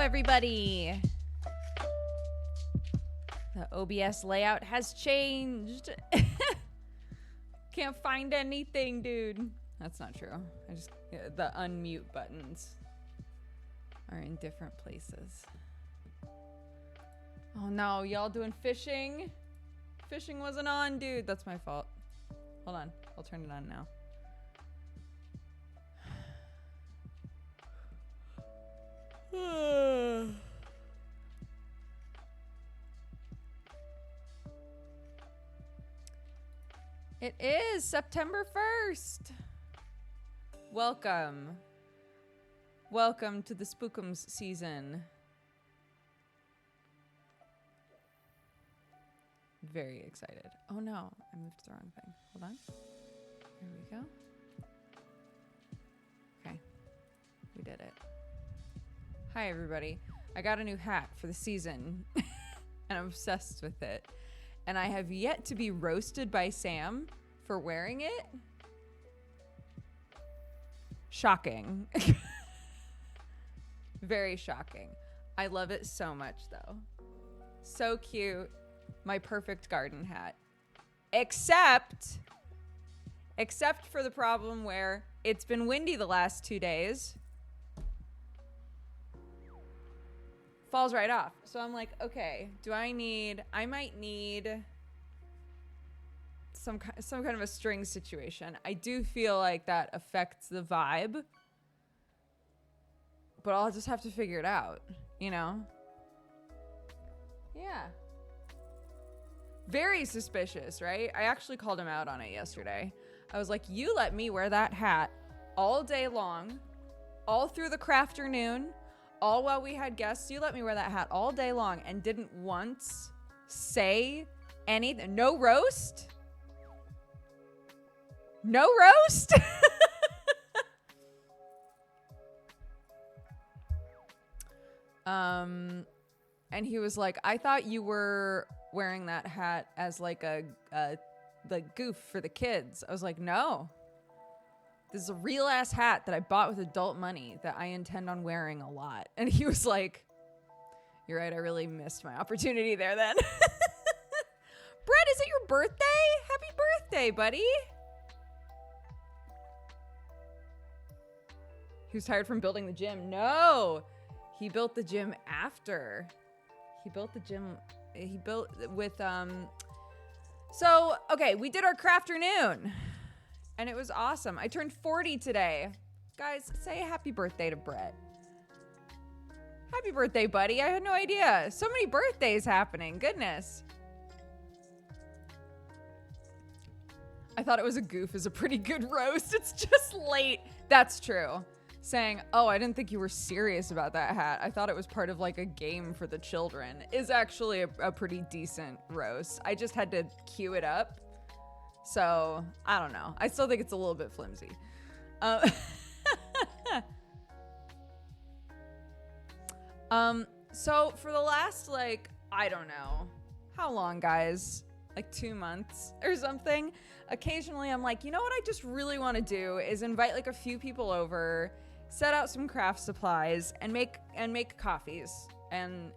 everybody. The OBS layout has changed. Can't find anything, dude. That's not true. The unmute buttons are in different places. Oh no, y'all doing fishing? Fishing wasn't on, dude. That's my fault. Hold on, I'll turn it on now. It is September 1st. Welcome. Welcome to the Spookums season. Very excited. Oh no, I moved the wrong thing. Hold on. There we go. Okay, we did it. Hi everybody. I got a new hat for the season and I'm obsessed with it. And I have yet to be roasted by Sam for wearing it. Shocking. Very shocking. I love it so much though. So cute. My perfect garden hat. Except for the problem where it's been windy the last 2 days. Falls right off. So I'm like, okay, I might need some kind of a string situation. I do feel like that affects the vibe, but I'll just have to figure it out, you know? Yeah. Very suspicious, right? I actually called him out on it yesterday. I was like, you let me wear that hat all day long, all through the crafternoon, all while we had guests. You let me wear that hat all day long and didn't once say anything. No roast? No roast? And he was like, I thought you were wearing that hat as like the goof for the kids. I was like, no. This is a real ass hat that I bought with adult money that I intend on wearing a lot. And he was like, you're right, I really missed my opportunity there then. Brett, is it your birthday? Happy birthday, buddy. He was tired from building the gym. No, he built the gym after. He built with, so, okay, we did our crafternoon. And it was awesome. I turned 40 today. Guys, say happy birthday to Brett. Happy birthday, buddy. I had no idea. So many birthdays happening. Goodness. I thought it was a goof is a pretty good roast. It's just late. That's true. Saying, oh, I didn't think you were serious about that hat. I thought it was part of like a game for the children is actually a pretty decent roast. I just had to cue it up. So, I don't know. I still think it's a little bit flimsy. So for the last, like, I don't know. How long, guys? Like 2 months or something? Occasionally I'm like, you know what I just really want to do is invite like a few people over, set out some craft supplies, and make coffees. And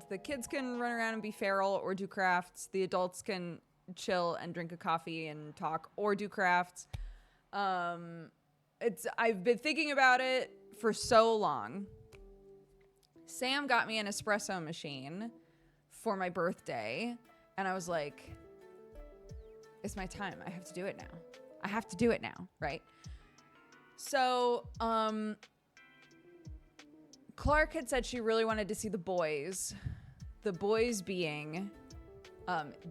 the kids can run around and be feral or do crafts. The adults can chill and drink a coffee and talk or do crafts. I've been thinking about it for so long. Sam got me an espresso machine for my birthday, and I was like, it's my time. I have to do it now. I have to do it now, right? So, Clark had said she really wanted to see the boys. The boys being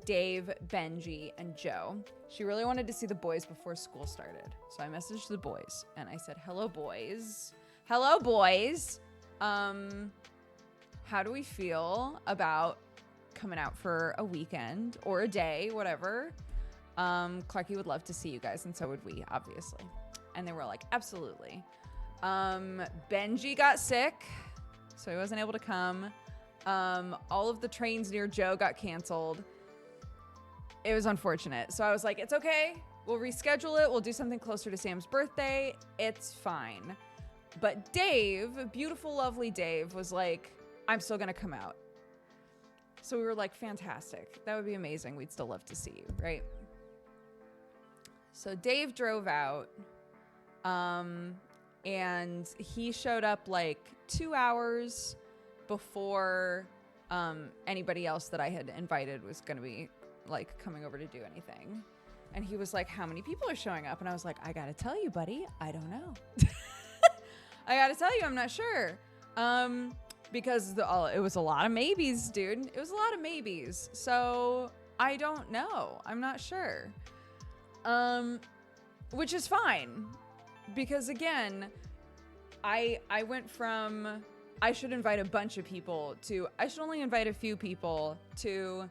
Dave, Benji, and Joe. She really wanted to see the boys before school started. So I messaged the boys and I said, hello, boys. Hello, boys. How do we feel about coming out for a weekend or a day, whatever? Clarky would love to see you guys, and so would we, obviously. And they were like, absolutely. Benji got sick, so he wasn't able to come. All of the trains near Joe got canceled. It was unfortunate. So I was like, it's okay. We'll reschedule it. We'll do something closer to Sam's birthday. It's fine. But Dave, beautiful, lovely Dave, was like, I'm still going to come out. So we were like, fantastic. That would be amazing. We'd still love to see you, right? So Dave drove out, and he showed up like 2 hours before anybody else that I had invited was going to be like coming over to do anything. And he was like, how many people are showing up? And I was like, I got to tell you, buddy, I don't know. I got to tell you, I'm not sure. Because it was a lot of maybes, dude. It was a lot of maybes. So I don't know. I'm not sure. Which is fine. Because again, I went from I should invite a bunch of people to I should only invite a few people to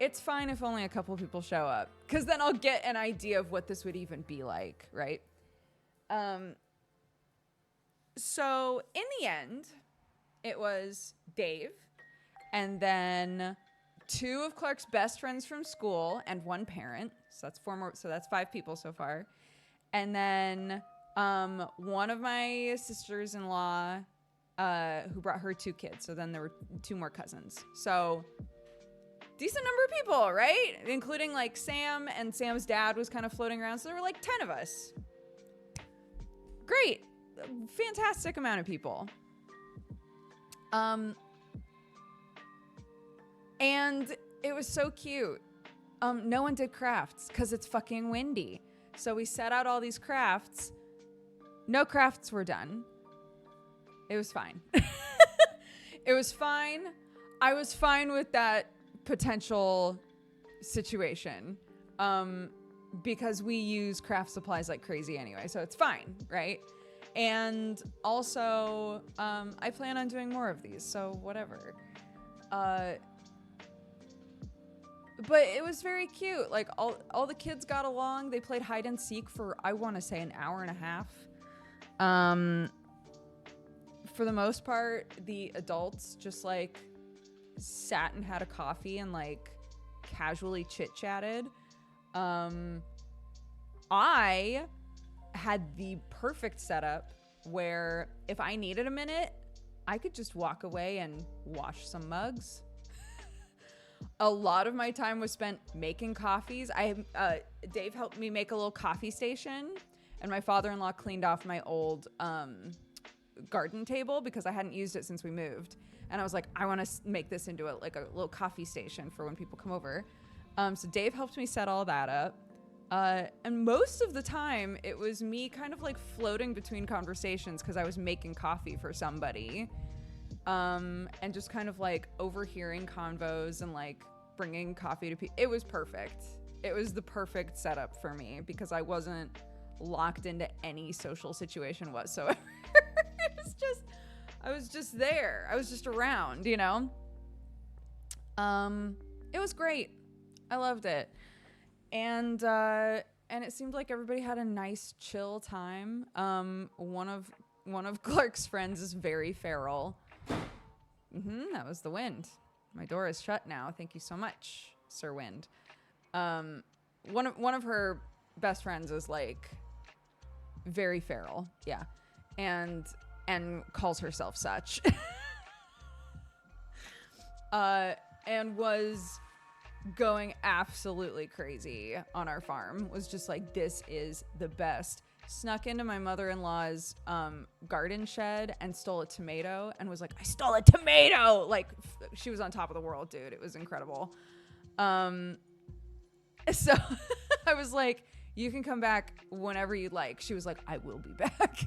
it's fine if only a couple people show up. Because then I'll get an idea of what this would even be like, right? So in the end, it was Dave, and then 2 of Clark's best friends from school, and 1 parent. So that's 4 more. So that's 5 people so far. And then 1 of my sisters-in-law, who brought her 2 kids. So then there were 2 more cousins. So decent number of people, right? Including like Sam, and Sam's dad was kind of floating around. So there were like 10 of us. Great. Fantastic amount of people. And it was so cute. No one did crafts because it's fucking windy. So we set out all these crafts. No crafts were done. It was fine. It was fine. I was fine with that potential situation. Because we use craft supplies like crazy anyway. So it's fine, right? And also, I plan on doing more of these, so whatever. But it was very cute. Like, all the kids got along. They played hide and seek for, I want to say, an hour and a half. For the most part, the adults just, like, sat and had a coffee and, like, casually chit-chatted. I had the perfect setup where if I needed a minute, I could just walk away and wash some mugs. A lot of my time was spent making coffees. Dave helped me make a little coffee station, and my father-in-law cleaned off my old garden table because I hadn't used it since we moved. And I was like, I want to make this into a little coffee station for when people come over. So Dave helped me set all that up. And most of the time, it was me kind of like floating between conversations because I was making coffee for somebody. And just kind of like overhearing convos and like bringing coffee to people. It was perfect. It was the perfect setup for me because I wasn't locked into any social situation whatsoever. I was just there. I was just around, you know? It was great. I loved it. And it seemed like everybody had a nice, chill time. One of Clark's friends is very feral. That was the wind. My door is shut now. Thank you so much, Sir Wind. One of her best friends is like very feral, yeah, and calls herself such. And was going absolutely crazy on our farm. Was just like, this is the best. Snuck into my mother-in-law's garden shed and stole a tomato and was like, I stole a tomato! Like, she was on top of the world, dude. It was incredible. So I was like, you can come back whenever you'd like. She was like, I will be back.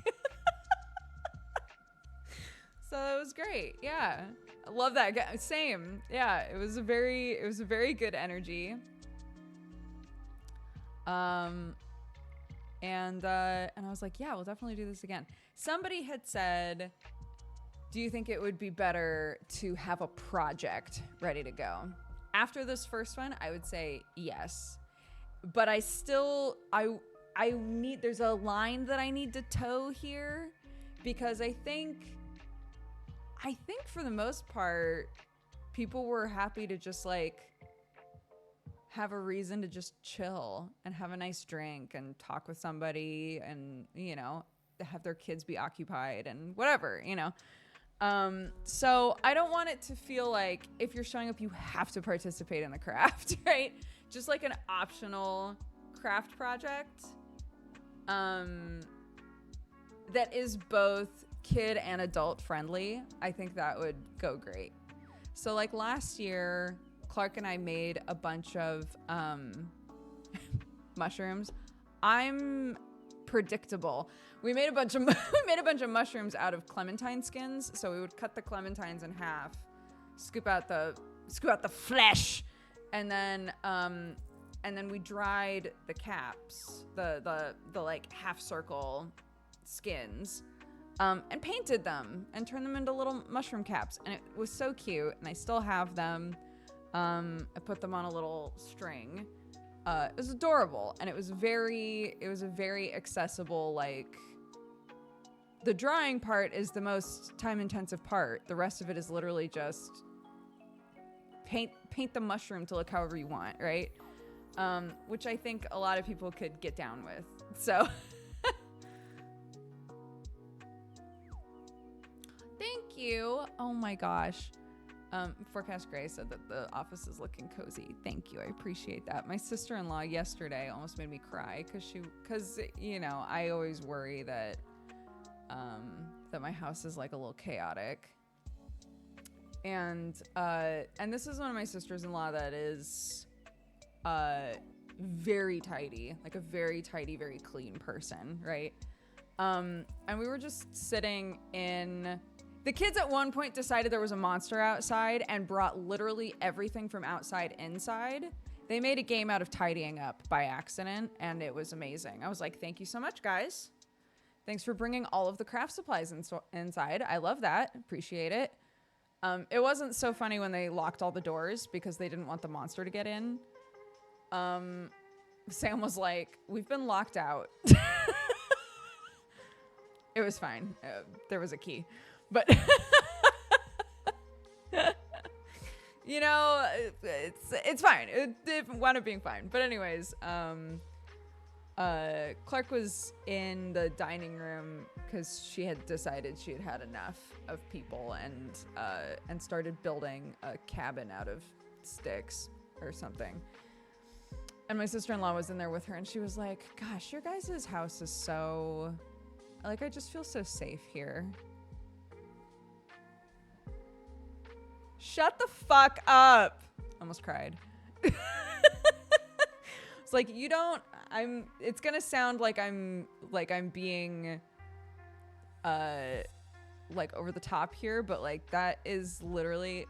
So it was great. Yeah. I love that. Same. Yeah. It was a very good energy. And I was like, yeah, we'll definitely do this again. Somebody had said, do you think it would be better to have a project ready to go? After this first one, I would say yes. But I need, there's a line that I need to toe here because I think for the most part, people were happy to just like have a reason to just chill and have a nice drink and talk with somebody and, you know, have their kids be occupied and whatever, you know. So I don't want it to feel like if you're showing up, you have to participate in the craft, right? Just like an optional craft project that is both kid and adult friendly. I think that would go great. So like last year, Clark and I made a bunch of mushrooms. I'm predictable. We made a bunch of mushrooms out of clementine skins. So we would cut the clementines in half, scoop out the flesh, and then we dried the caps, the like half circle skins, and painted them and turned them into little mushroom caps. And it was so cute, and I still have them. I put them on a little string. It was adorable, and it was a very accessible, like, the drawing part is the most time intensive part. The rest of it is literally just paint the mushroom to look however you want, right? Which I think a lot of people could get down with. So thank you. Oh my gosh. Forecast Gray said that the office is looking cozy. Thank you. I appreciate that. My sister-in-law yesterday almost made me cry because you know, I always worry that my house is like a little chaotic. And this is one of my sisters-in-law that is very tidy, like a very tidy, very clean person, right? And we were just sitting in. The kids at one point decided there was a monster outside and brought literally everything from outside inside. They made a game out of tidying up by accident, and it was amazing. I was like, thank you so much, guys. Thanks for bringing all of the craft supplies inside. I love that. Appreciate it. It wasn't so funny when they locked all the doors because they didn't want the monster to get in. Sam was like, we've been locked out. It was fine. There was a key. But, you know, it's fine. It wound up being fine. But anyways, Clark was in the dining room because she had decided she had had enough of people and started building a cabin out of sticks or something. And my sister-in-law was in there with her, and she was like, gosh, your guys' house is so, like, I just feel so safe here. Shut the fuck up. Almost cried. It's like, you don't, it's gonna sound like I'm being, like over the top here, but like that is literally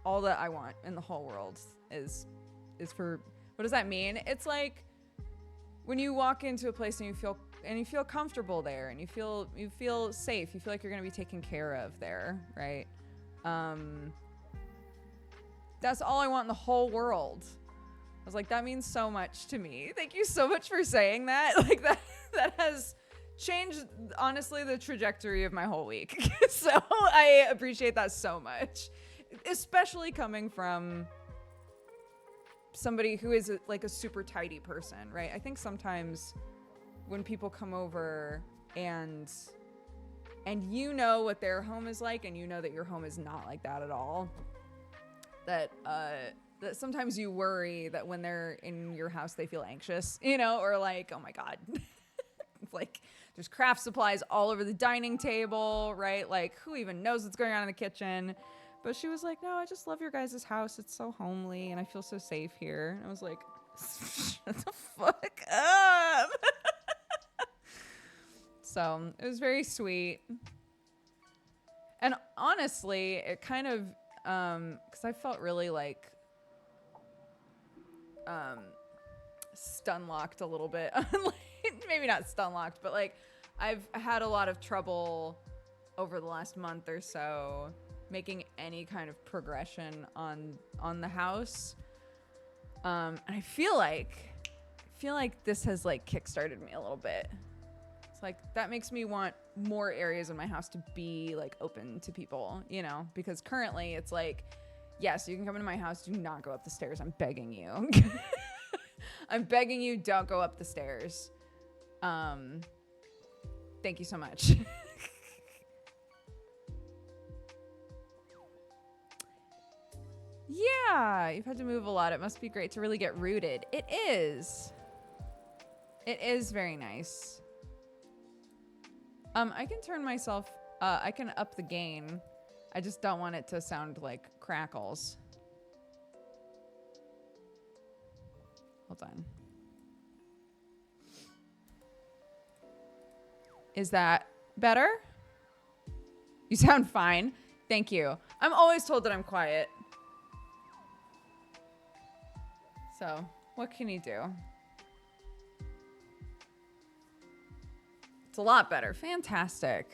all that I want in the whole world is for, what does that mean? It's like when you walk into a place and you feel comfortable there, and you feel safe, you feel like you're gonna be taken care of there, right? That's all I want in the whole world. I was like, that means so much to me. Thank you so much for saying that. Like that has changed, honestly, the trajectory of my whole week. So I appreciate that so much, especially coming from somebody who is like a super tidy person, right? I think sometimes when people come over and you know what their home is like, and you know that your home is not like that at all, that sometimes you worry that when they're in your house, they feel anxious, you know, or like, oh my God, like there's craft supplies all over the dining table, right? Like who even knows what's going on in the kitchen? But she was like, no, I just love your guys' house. It's so homely and I feel so safe here. And I was like, shut the fuck up. So it was very sweet. And honestly, it kind of, because I felt really like stun-locked a little bit. Maybe not stun-locked, but like I've had a lot of trouble over the last month or so making any kind of progression on the house. And I feel like this has like kickstarted me a little bit. It's like that makes me want more areas in my house to be like open to people, you know, because currently it's like, yes, you can come into my house. Do not go up the stairs. I'm begging you. I'm begging you. Don't go up the stairs. Thank you so much. Yeah, you've had to move a lot. It must be great to really get rooted. It is. It is very nice. I can turn myself, I can up the gain. I just don't want it to sound like crackles. Hold on. Is that better? You sound fine. Thank you. I'm always told that I'm quiet. So, what can you do? It's a lot better. Fantastic.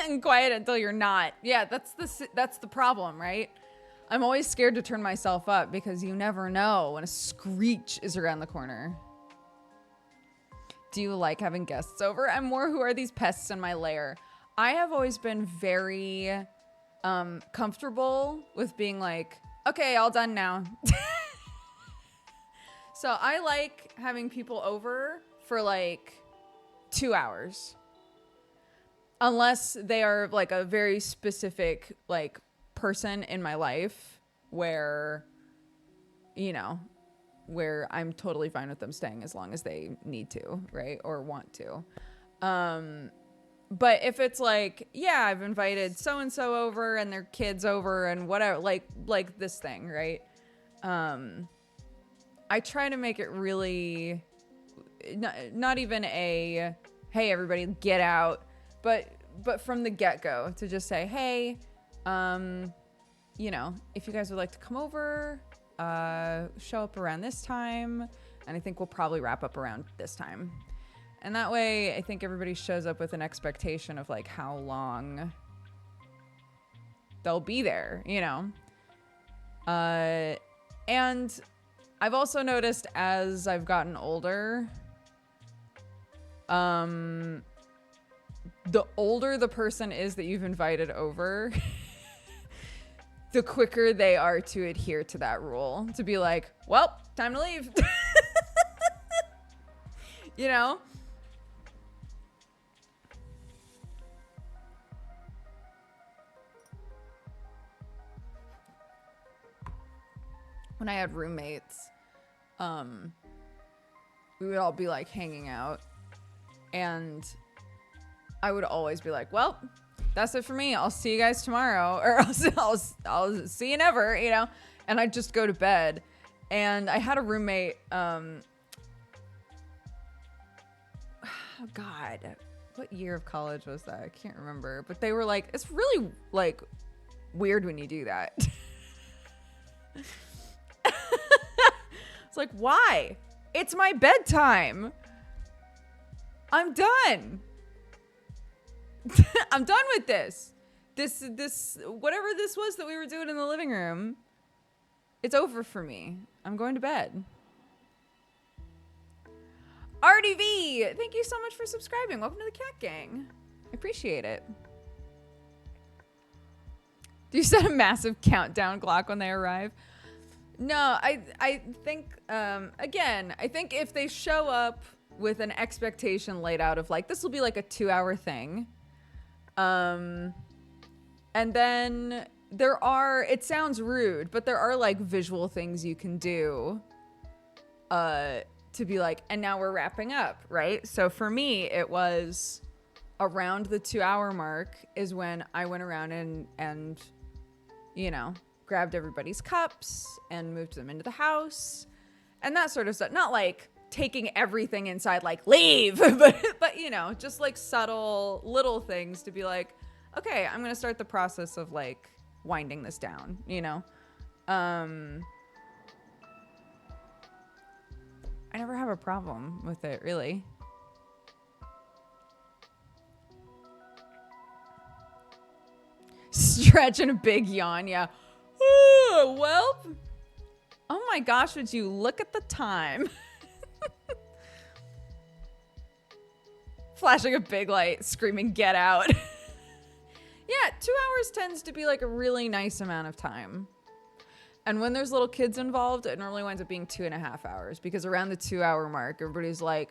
And quiet until you're not. Yeah, that's the problem, right? I'm always scared to turn myself up because you never know when a screech is around the corner. Do you like having guests over? I'm more, who are these pests in my lair? I have always been very comfortable with being like, okay, all done now. So I like having people over for like 2 hours. Unless they are like a very specific like person in my life where, you know, where I'm totally fine with them staying as long as they need to, right? Or want to. But if it's like, yeah, I've invited so-and-so over and their kids over and whatever, like this thing, right? I try to make it really not even a, hey, everybody get out, but from the get-go to just say, hey, you know, if you guys would like to come over, show up around this time, and I think we'll probably wrap up around this time. And that way, I think everybody shows up with an expectation of like how long they'll be there, you know? And I've also noticed as I've gotten older, the older the person is that you've invited over, the quicker they are to adhere to that rule. To be like, well, time to leave. You know? When I had roommates, we would all be like hanging out, and I would always be like, well, that's it for me. I'll see you guys tomorrow, or I'll see you never, you know? And I'd just go to bed. And I had a roommate, oh God, what year of college was that? I can't remember. But they were like, it's really like weird when you do that. It's like, why? It's my bedtime. I'm done. I'm done with this. This, whatever this was that we were doing in the living room, it's over for me. I'm going to bed. RDV, thank you so much for subscribing. Welcome to the Cat Gang. I appreciate it. Do you set a massive countdown clock when they arrive? No, I think, again, I think if they show up with an expectation laid out of like, this will be like a 2-hour thing. And then there are, it sounds rude, but there are like visual things you can do, to be like, and now we're wrapping up, right? So for me, it was around the 2-hour mark is when I went around and, you know, grabbed everybody's cups and moved them into the house and that sort of stuff. Not like taking everything inside, like leave, but you know, just like subtle little things to be like, okay, I'm going to start the process of like winding this down, you know? I never have a problem with it, really. Stretch and a big yawn, yeah. Ooh, well, oh my gosh, would you look at the time? Flashing a big light, screaming, get out. Yeah, 2 hours tends to be like a really nice amount of time. And when there's little kids involved, it normally winds up being 2.5 hours because around the 2-hour mark, everybody's like,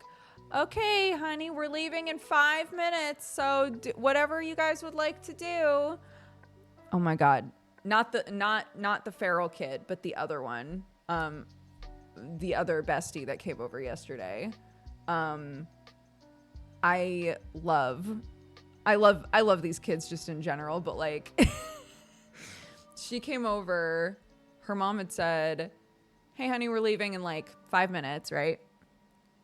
Okay, honey, we're leaving in 5 minutes. So whatever you guys would like to do. Oh my God. Not the feral kid, but the other one. The other bestie that came over yesterday. I love these kids just in general, but like she came over, her mom had said, "Hey honey, we're leaving in like 5 minutes," right?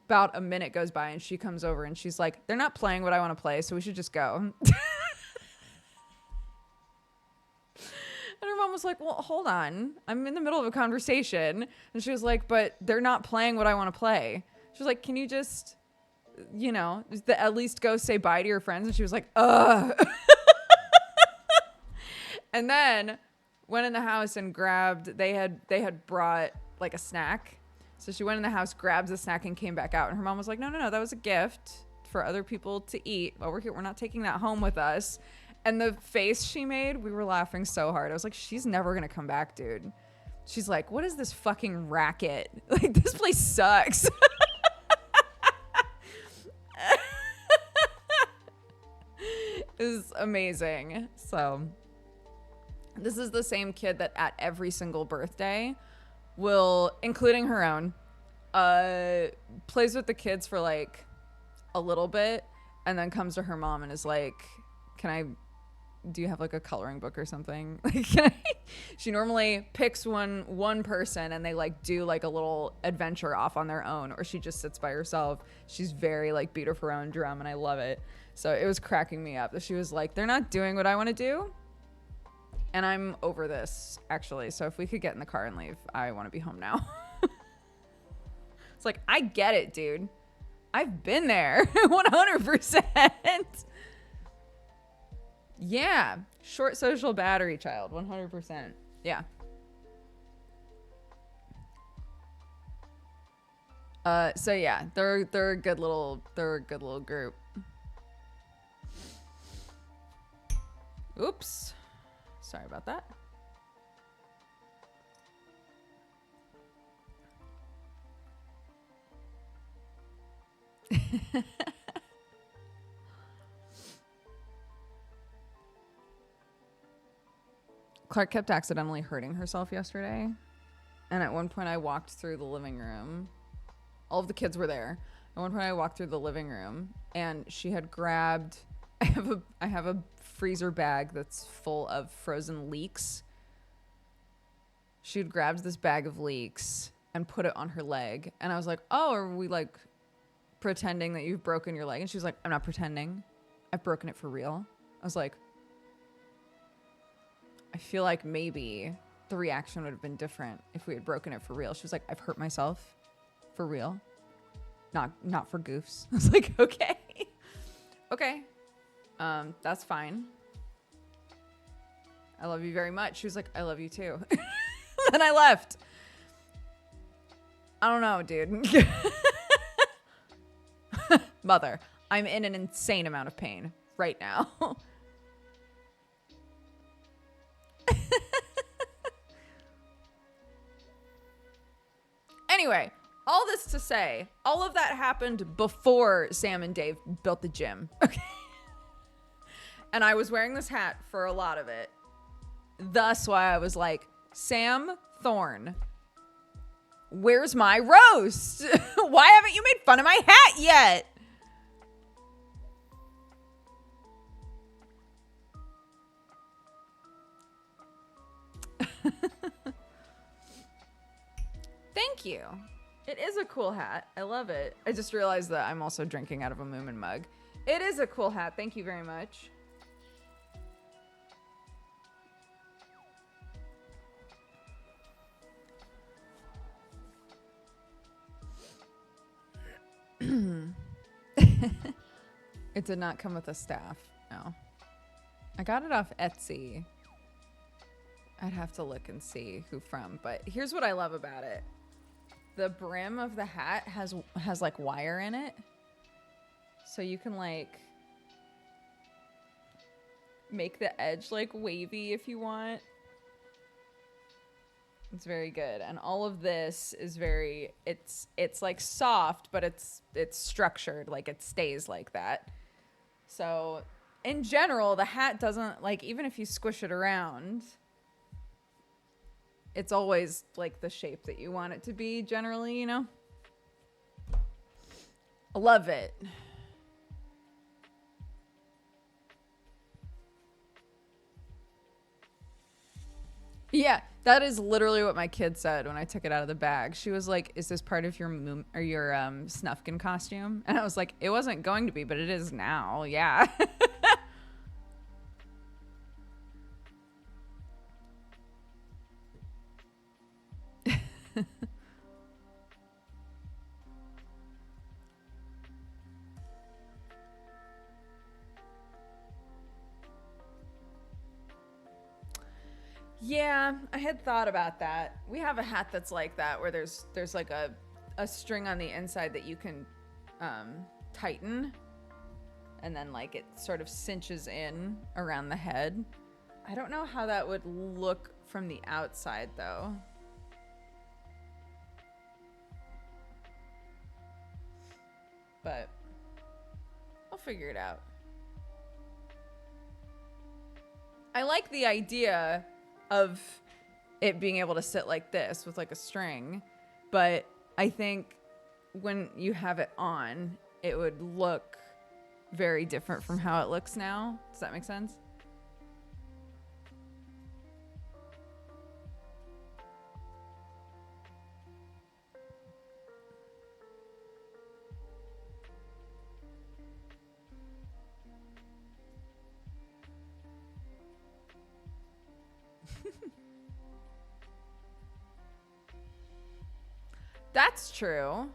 About a minute goes by and she comes over and she's like, "They're not playing what I want to play, so we should just go." And her mom was like, "Well, hold on. I'm in the middle of a conversation." And she was like, "But they're not playing what I want to play." She was like, "Can you just, at least go say bye to your friends?" And she was like, "Ugh." And then went in the house and grabbed, they had brought like a snack. So she went in the house, grabbed the snack and came back out. And her mom was like, no, that was a gift for other people to eat. While we're here, we're not taking that home with us. And the face she made, we were laughing so hard. I was like, she's never going to come back, dude. She's like, what is this fucking racket? Like, this place sucks. It was amazing. So this is the same kid that at every single birthday will, including her own, plays with the kids for like a little bit and then comes to her mom and is like, do you have like a coloring book or something? Like, she normally picks one person and they like do like a little adventure off on their own, or she just sits by herself. She's very like beat of her own drum and I love it. So it was cracking me up that she was like, they're not doing what I want to do. And I'm over this, actually. So if we could get in the car and leave, I want to be home now. It's like, I get it, dude. I've been there 100%. Yeah. Short social battery child, 100%. Yeah. So yeah, they're a good little group. Oops. Sorry about that. Clark kept accidentally hurting herself yesterday. And at one point I walked through the living room. All of the kids were there. At one point I walked through the living room and she had grabbed, I have a freezer bag that's full of frozen leeks. She had grabbed this bag of leeks and put it on her leg. And I was like, oh, are we like pretending that you've broken your leg? And she was like, I'm not pretending. I've broken it for real. I was like, I feel like maybe the reaction would have been different if we had broken it for real. She was like, I've hurt myself for real. Not for goofs. I was like, okay. Okay. That's fine. I love you very much. She was like, I love you too. Then I left. I don't know, dude. Mother, I'm in an insane amount of pain right now. Anyway, all this to say, all of that happened before Sam and Dave built the gym. Okay. And I was wearing this hat for a lot of it. Thus why I was like, Sam Thorne, where's my roast? Why haven't you made fun of my hat yet? Thank you. It is a cool hat. I love it. I just realized that I'm also drinking out of a Moomin mug. It is a cool hat. Thank you very much. It did not come with a staff. No. I got it off Etsy. I'd have to look and see who from, but here's what I love about it. The brim of the hat has like wire in it. So you can like make the edge like wavy if you want. It's very good. And all of this is very, it's like soft, but it's structured, like it stays like that. So in general, the hat doesn't, like, even if you squish it around, it's always like the shape that you want it to be generally, you know? I love it. Yeah, that is literally what my kid said when I took it out of the bag. She was like, "Is this part of your Snufkin costume?" And I was like, "It wasn't going to be, but it is now." Yeah. Yeah, I had thought about that. We have a hat that's like that, where there's like a string on the inside that you can tighten, and then like it sort of cinches in around the head. I don't know how that would look from the outside though. But I'll figure it out. I like the idea of it being able to sit like this with like a string, but I think when you have it on, it would look very different from how it looks now. Does that make sense? That's true.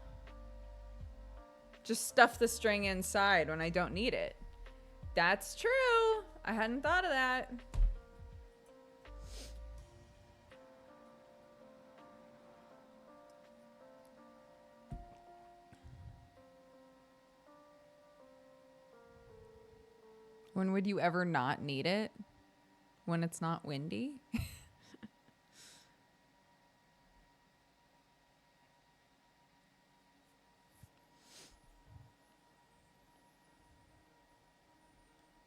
Just stuff the string inside when I don't need it. That's true. I hadn't thought of that. When would you ever not need it? When it's not windy?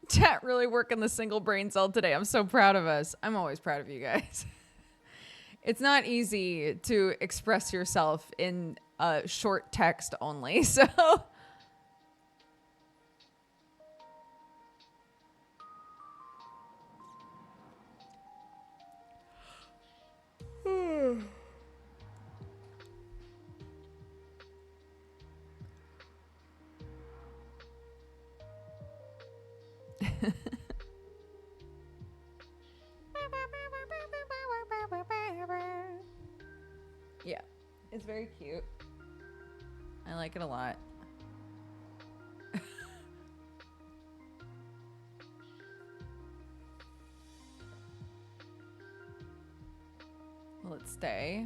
Chat really working the single brain cell today. I'm so proud of us. I'm always proud of you guys. It's not easy to express yourself in short text only, so. Yeah, it's very cute. I like it a lot. Will it stay?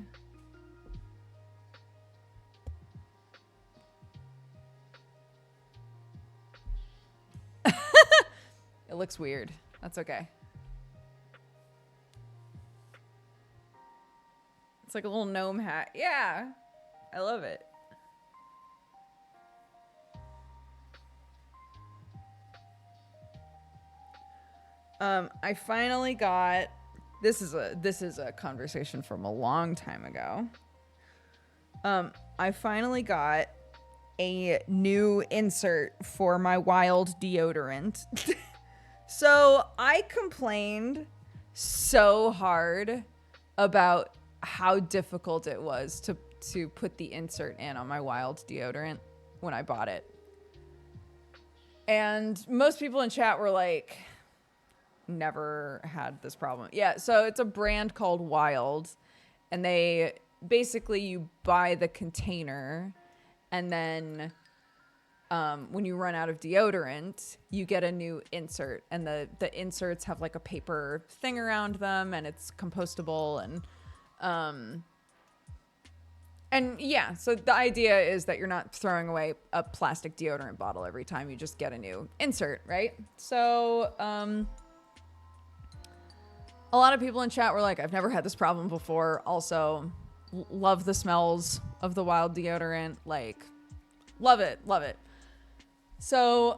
It looks weird. That's okay. It's like a little gnome hat. Yeah, I love it. I finally got, this is a conversation from a long time ago. I finally got a new insert for my Wild deodorant. So I complained so hard about how difficult it was to put the insert in on my Wild deodorant when I bought it. And most people in chat were like, never had this problem. Yeah, so it's a brand called Wild, and they basically, you buy the container, and then when you run out of deodorant, you get a new insert, and the inserts have like a paper thing around them, and it's compostable, and yeah, so the idea is that you're not throwing away a plastic deodorant bottle every time, you just get a new insert, right? So A lot of people in chat were like, I've never had this problem before. Also, love the smells of the wild deodorant. Like, love it. Love it. So,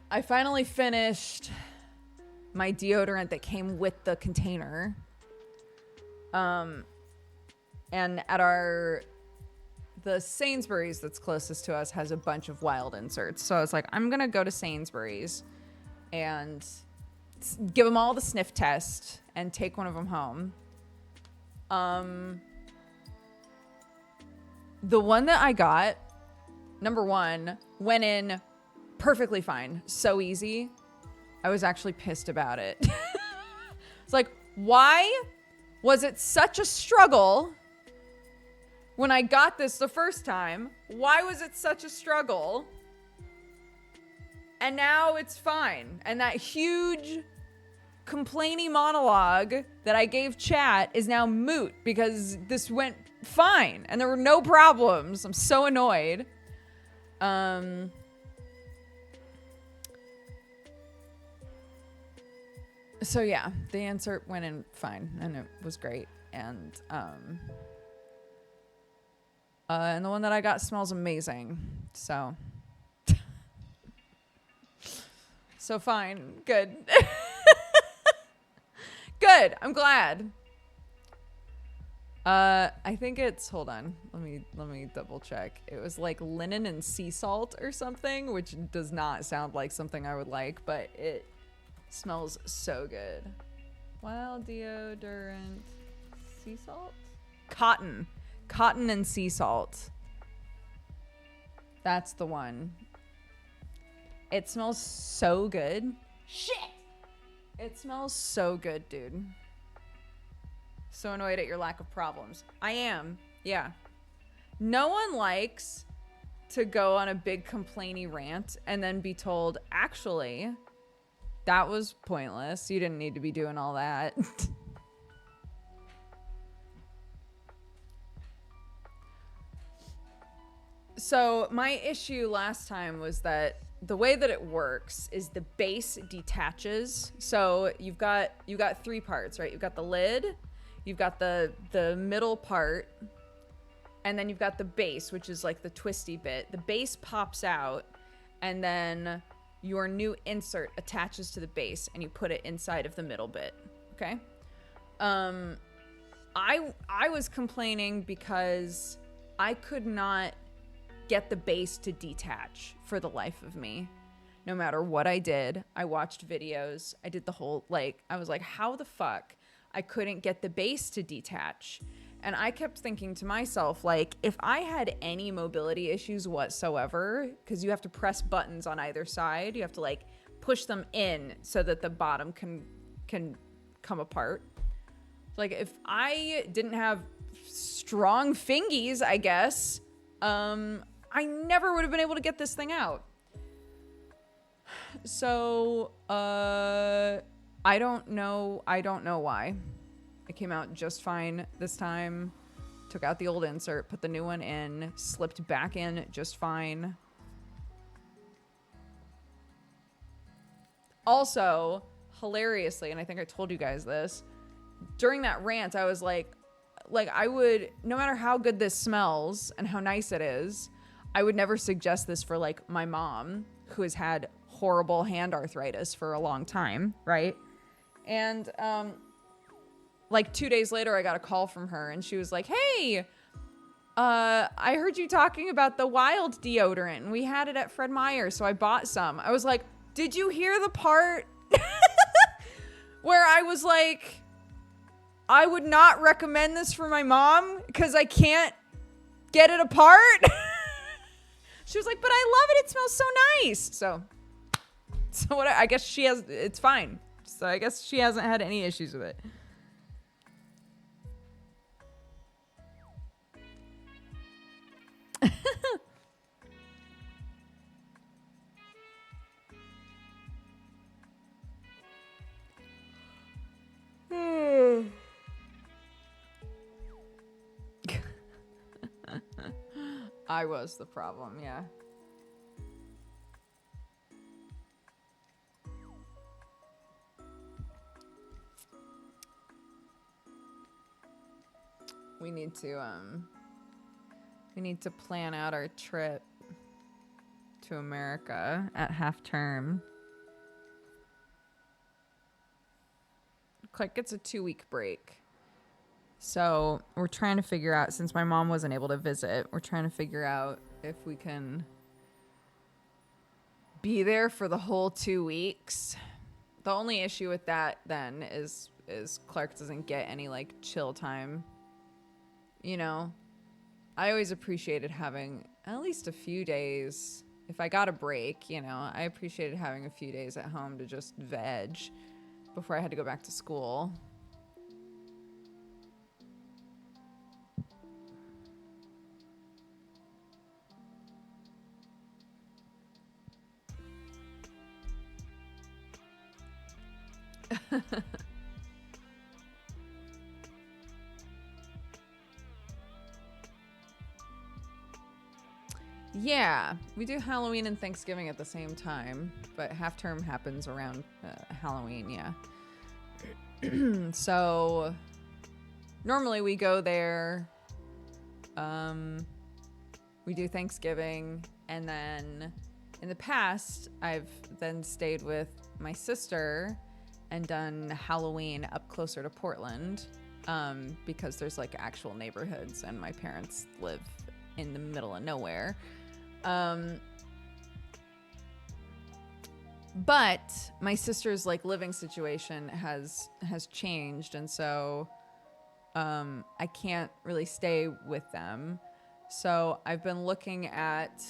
I finally finished my deodorant that came with the container. And at the Sainsbury's that's closest to us has a bunch of wild inserts. So I was like, I'm going to go to Sainsbury's and give them all the sniff test and take one of them home. The one that I got, number one, went in perfectly fine. So easy. I was actually pissed about it. It's like, why was it such a struggle when I got this the first time? Why was it such a struggle? And now it's fine. And that huge complaining monologue that I gave chat is now moot because this went fine and there were no problems. I'm so annoyed. So yeah, the insert went in fine and it was great. And the one that I got smells amazing. So so fine. Good. Good. I'm glad. I think it's, hold on. Let me double check. It was like linen and sea salt or something, which does not sound like something I would like, but it smells so good. Wild deodorant, sea salt? Cotton and sea salt. That's the one. It smells so good. Shit! It smells so good, dude. So annoyed at your lack of problems. I am. Yeah. No one likes to go on a big complainy rant and then be told, actually, that was pointless. You didn't need to be doing all that. So my issue last time was that the way that it works is the base detaches. So you've got three parts, right? You've got the lid, you've got the middle part, and then you've got the base, which is like the twisty bit. The base pops out, and then your new insert attaches to the base, and you put it inside of the middle bit. Okay. I was complaining because I could not get the base to detach for the life of me. No matter what I did, I watched videos, I did the whole, I was like, how the fuck? I couldn't get the base to detach. And I kept thinking to myself, if I had any mobility issues whatsoever, because you have to press buttons on either side, you have to push them in so that the bottom can come apart. If I didn't have strong fingies, I guess, I never would have been able to get this thing out. So, I don't know why. It came out just fine this time. Took out the old insert, put the new one in, slipped back in just fine. Also, hilariously, and I think I told you guys this, during that rant, I was like I would, no matter how good this smells and how nice it is, I would never suggest this for my mom, who has had horrible hand arthritis for a long time, right? And 2 days later, I got a call from her, and she was like, "Hey, I heard you talking about the wild deodorant, and we had it at Fred Meyer, so I bought some." I was like, "Did you hear the part where I was like, I would not recommend this for my mom because I can't get it apart?" She was like, "But I love it. It smells so nice." So what? I guess she has. It's fine. So I guess she hasn't had any issues with it. I was the problem, yeah. we need to plan out our trip to America at half term. Clark gets a 2-week break. So we're trying to figure out, since my mom wasn't able to visit, we're trying to figure out if we can be there for the whole 2 weeks. The only issue with that then is Clark doesn't get any like chill time. You know, I always appreciated having at least a few days. If I got a break, you know, I appreciated having a few days at home to just veg before I had to go back to school. Yeah, we do Halloween and Thanksgiving at the same time, but half term happens around Halloween, yeah. So normally we go there, we do Thanksgiving, and then in the past I've then stayed with my sister and done Halloween up closer to Portland, because there's like actual neighborhoods and my parents live in the middle of nowhere. But my sister's like living situation has changed, and so I can't really stay with them. So I've been looking at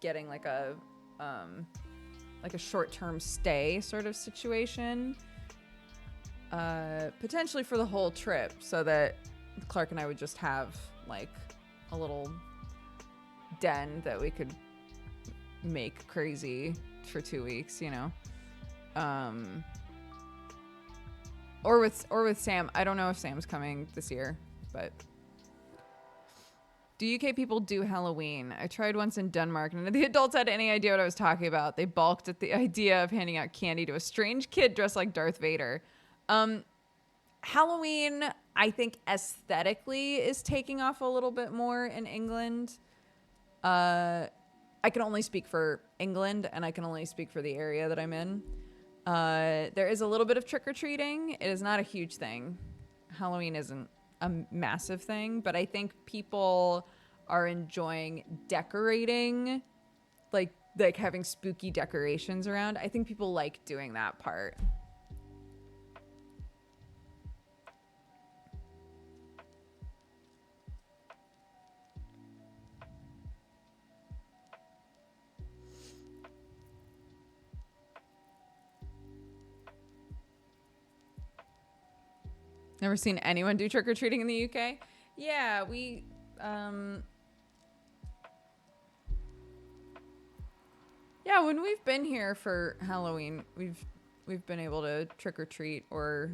getting like a short-term stay sort of situation, potentially for the whole trip, so that Clark and I would just have like a little den that we could make crazy for 2 weeks, you know. Or with Sam. I don't know if Sam's coming this year, but do UK people do Halloween? I tried once in Denmark, and the adults had any idea what I was talking about. They balked at the idea of handing out candy to a strange kid dressed like Darth Vader. Halloween, I think aesthetically is taking off a little bit more in England. I can only speak for England, and I can only speak for the area that I'm in. There is a little bit of trick-or-treating. It is not a huge thing. Halloween isn't a massive thing, but I think people are enjoying decorating, like having spooky decorations around. I think people like doing that part. Never seen anyone do trick-or-treating in the UK? Yeah, we yeah, when we've been here for Halloween, we've been able to trick-or-treat, or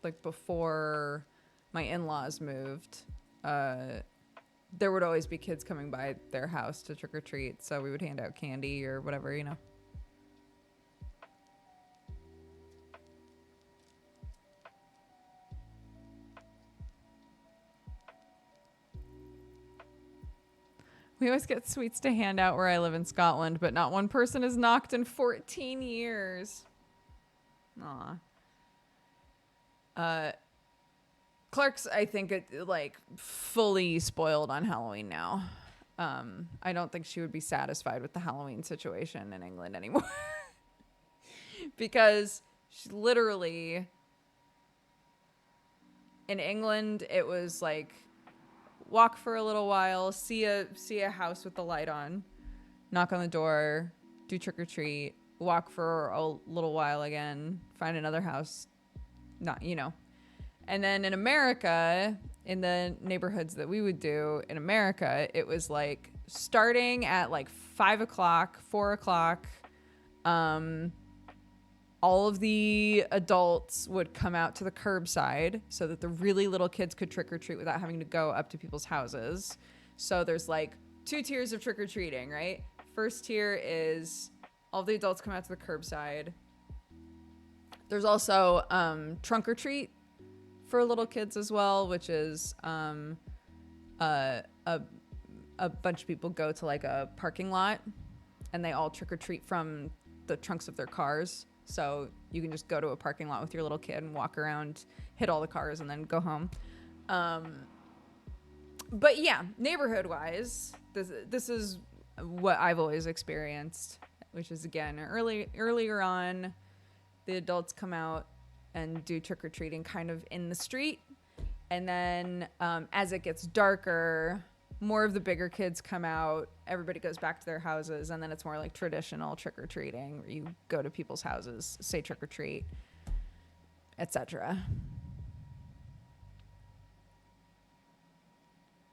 like before my in-laws moved, there would always be kids coming by their house to trick-or-treat, so we would hand out candy or whatever, you know. We always get sweets to hand out where I live in Scotland, but not one person is knocked in 14 years. Aw. Clark's, I think, like fully spoiled on Halloween now. I don't think she would be satisfied with the Halloween situation in England anymore. Because she literally, in England, it was like, walk for a little while, see a house with the light on, knock on the door, do trick or treat, walk for a little while again, find another house, not, you know. And then in America, in the neighborhoods that we would do in America, it was like starting at like 5 o'clock, 4 o'clock. All of the adults would come out to the curbside so that the really little kids could trick or treat without having to go up to people's houses. So there's like 2 tiers of trick or treating, right? First tier is all the adults come out to the curbside. There's also trunk or treat for little kids as well, which is a bunch of people go to like a parking lot and they all trick or treat from the trunks of their cars. So you can just go to a parking lot with your little kid and walk around, hit all the cars, and then go home. But yeah, neighborhood wise, this is what I've always experienced, which is again earlier on, the adults come out and do trick or treating kind of in the street, and then as it gets darker, more of the bigger kids come out. Everybody goes back to their houses, and then it's more like traditional trick or treating, where you go to people's houses, say trick or treat, etc.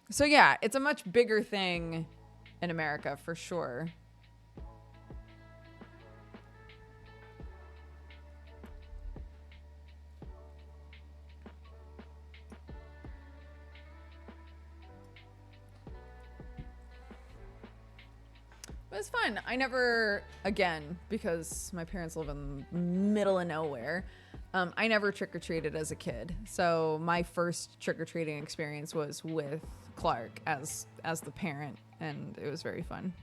So yeah, it's a much bigger thing in America for sure. It was fun. I never, again, because my parents live in the middle of nowhere, I never trick-or-treated as a kid. So my first trick-or-treating experience was with Clark as the parent, and it was very fun.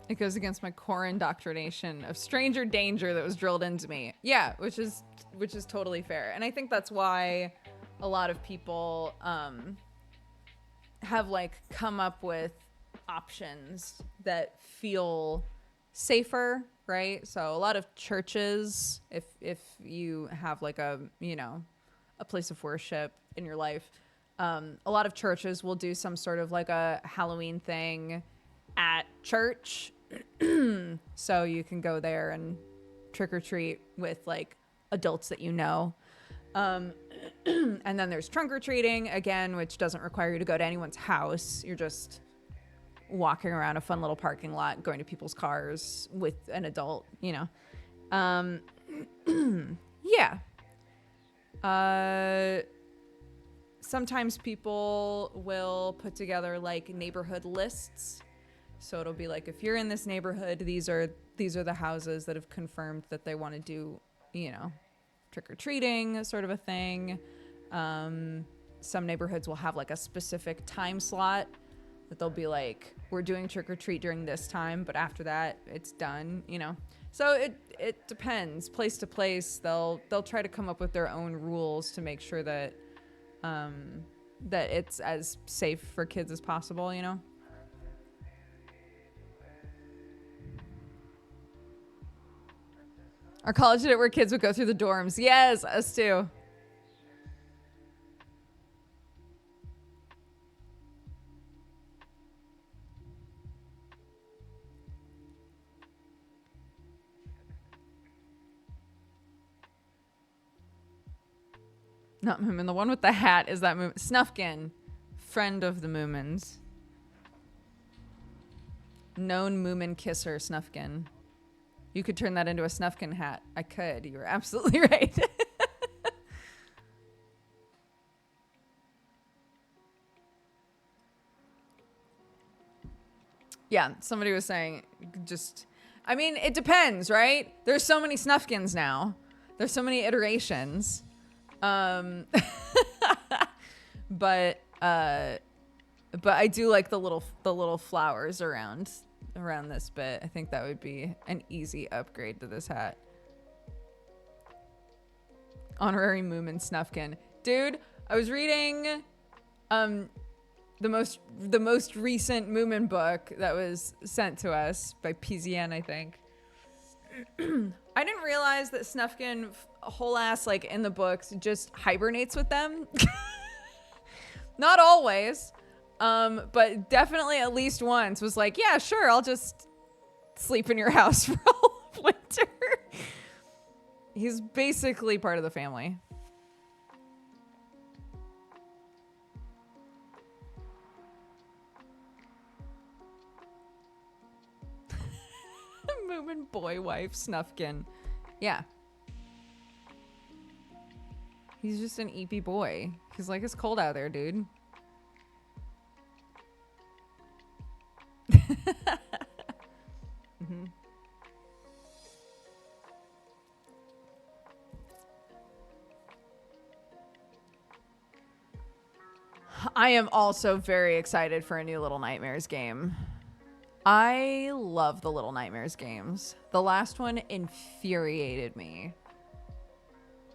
It goes against my core indoctrination of stranger danger that was drilled into me. Yeah, which is totally fair. And I think that's why a lot of people have like come up with options that feel safer, right? So a lot of churches, if you have like a place of worship in your life, a lot of churches will do some sort of like a Halloween thing at church. So you can go there and trick or treat with like adults that you know. And then there's trunk or treating again, which doesn't require you to go to anyone's house. You're just walking around a fun little parking lot, going to people's cars with an adult, Yeah. Sometimes people will put together like neighborhood lists. So it'll be like, if you're in this neighborhood, these are the houses that have confirmed that they want to do, trick-or-treating sort of a thing. Some neighborhoods will have like a specific time slot that they'll be like, we're doing trick-or-treat during this time, but after that it's done, So it depends. Place to place, they'll try to come up with their own rules to make sure that that it's as safe for kids as possible, Our college did it where kids would go through the dorms. Yes, us too. Not Moomin. The one with the hat is that Moomin. Snufkin. Friend of the Moomins. Known Moomin kisser, Snufkin. You could turn that into a Snufkin hat. I could. You were absolutely right. Yeah, somebody was saying it depends, right? There's so many Snufkins now. There's so many iterations. But I do like the little flowers around this bit. I think that would be an easy upgrade to this hat. Honorary Moomin Snufkin. Dude, I was reading the most recent Moomin book that was sent to us by PZN, I think. I didn't realize that Snufkin, whole ass like in the books, just hibernates with them. Not always. But definitely at least once was like, yeah, sure, I'll just sleep in your house for all of winter. He's basically part of the family. Moomin boy wife Snufkin. Yeah. He's just an eepy boy. He's like, it's cold out there, dude. Mm-hmm. I am also very excited for a new Little Nightmares game. I love the Little Nightmares games. The last one infuriated me.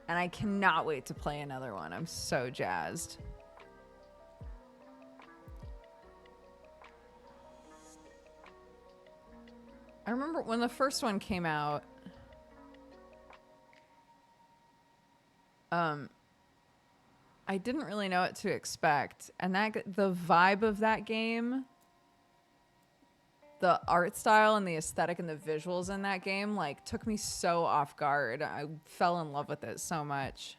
And I cannot wait to play another one. I'm so jazzed. I remember when the first one came out, I didn't really know what to expect. And the vibe of that game, the art style and the aesthetic and the visuals in that game, like, took me so off guard. I fell in love with it so much.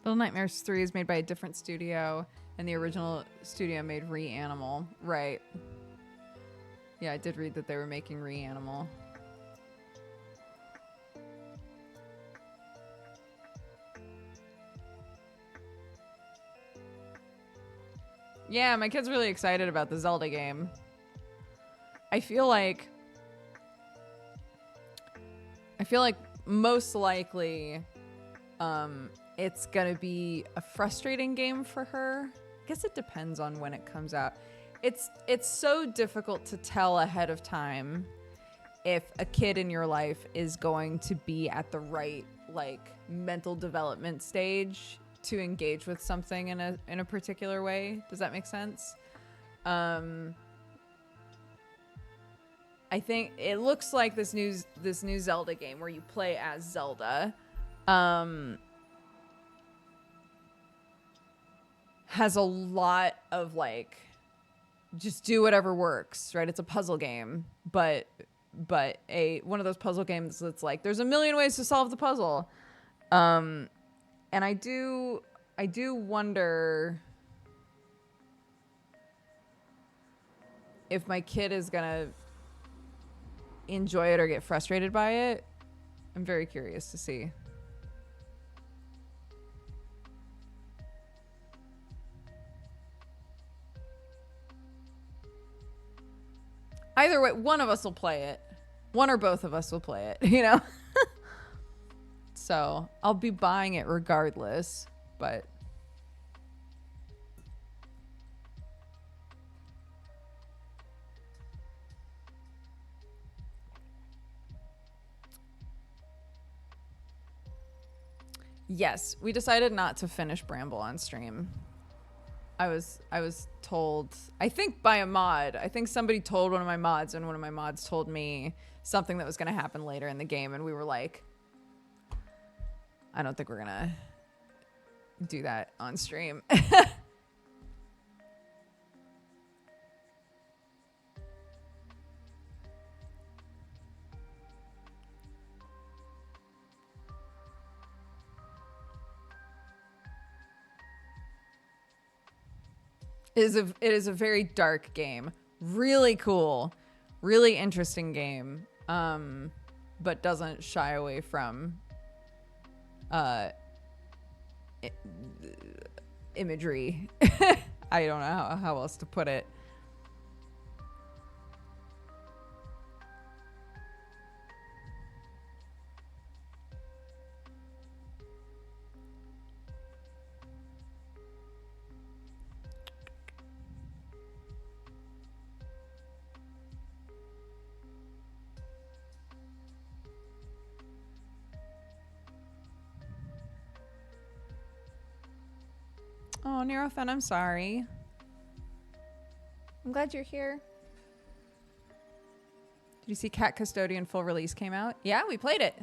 Little Nightmares 3 is made by a different studio, and the original studio made Reanimal. Right. Yeah, I did read that they were making Reanimal. Yeah, my kid's really excited about the Zelda game. I feel like most likely it's gonna be a frustrating game for her. I guess it depends on when it comes out. It's so difficult to tell ahead of time if a kid in your life is going to be at the right, like, mental development stage to engage with something in a particular way. Does that make sense? I think it looks like this new Zelda game where you play as Zelda has a lot of, like, just do whatever works, right? It's a puzzle game, but one of those puzzle games that's like there's a million ways to solve the puzzle. And I do wonder if my kid is gonna enjoy it or get frustrated by it. I'm very curious to see. Either way, one of us will play it. One or both of us will play it, you know? So I'll be buying it regardless, but... Yes, we decided not to finish Bramble on stream. I was told, I think by a mod. I think somebody told one of my mods, and one of my mods told me something that was going to happen later in the game, and we were like, I don't think we're going to do that on stream. It is a very dark game. Really cool. Really interesting game. But doesn't shy away from imagery. I don't know how else to put it. Oh, Neurofen, I'm sorry. I'm glad you're here. Did you see Cat Custodian full release came out? Yeah, we played it.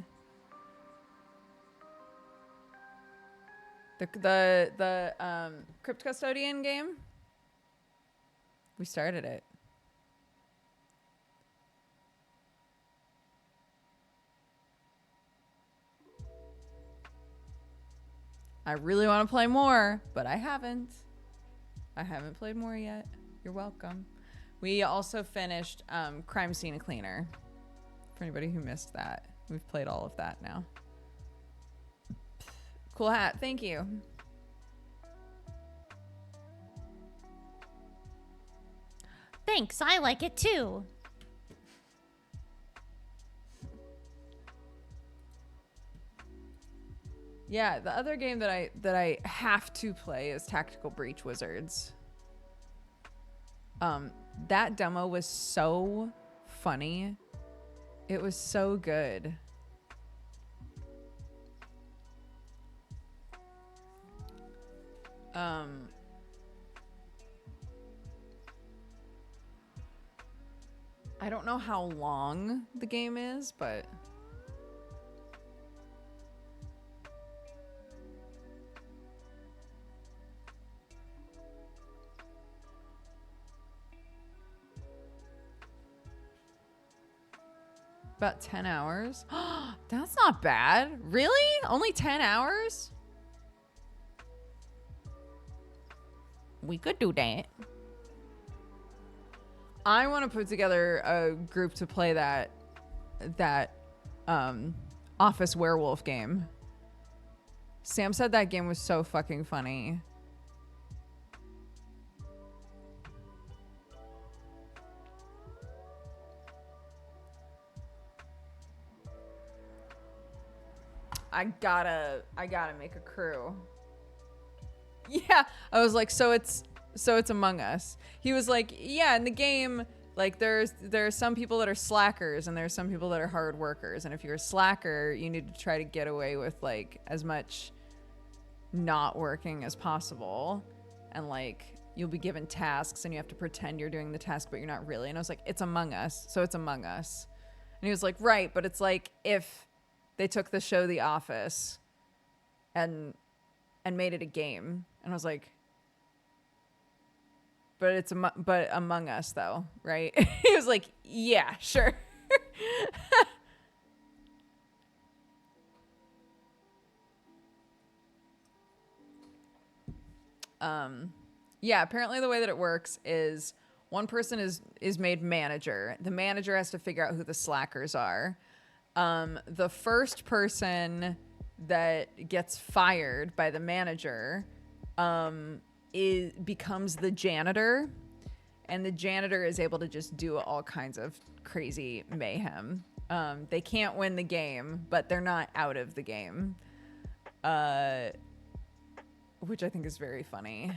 The Crypt Custodian game. We started it. I really want to play more, but I haven't. I haven't played more yet. You're welcome. We also finished Crime Scene Cleaner. For anybody who missed that, we've played all of that now. Cool hat. Thank you. Thanks. I like it too. Yeah, the other game that I have to play is Tactical Breach Wizards. That demo was so funny. It was so good. I don't know how long the game is, but about 10 hours. That's not bad. Really? Only 10 hours? We could do that. I want to put together a group to play that Office Werewolf game. Sam said that game was so fucking funny. I gotta make a crew. Yeah, I was like, so it's Among Us. He was like, yeah, in the game, like there are some people that are slackers and there's some people that are hard workers, and if you're a slacker, you need to try to get away with like as much not working as possible, and like you'll be given tasks and you have to pretend you're doing the task but you're not really. And I was like, it's Among Us, so it's Among Us. And he was like, right, but it's like if they took the show The Office and made it a game. And I was like, but it's but Among Us though, right? He was like, yeah, sure. Yeah, apparently the way that it works is one person is made manager. The manager has to figure out who the slackers are. The first person that gets fired by the manager becomes the janitor, and the janitor is able to just do all kinds of crazy mayhem. They can't win the game, but they're not out of the game, which I think is very funny.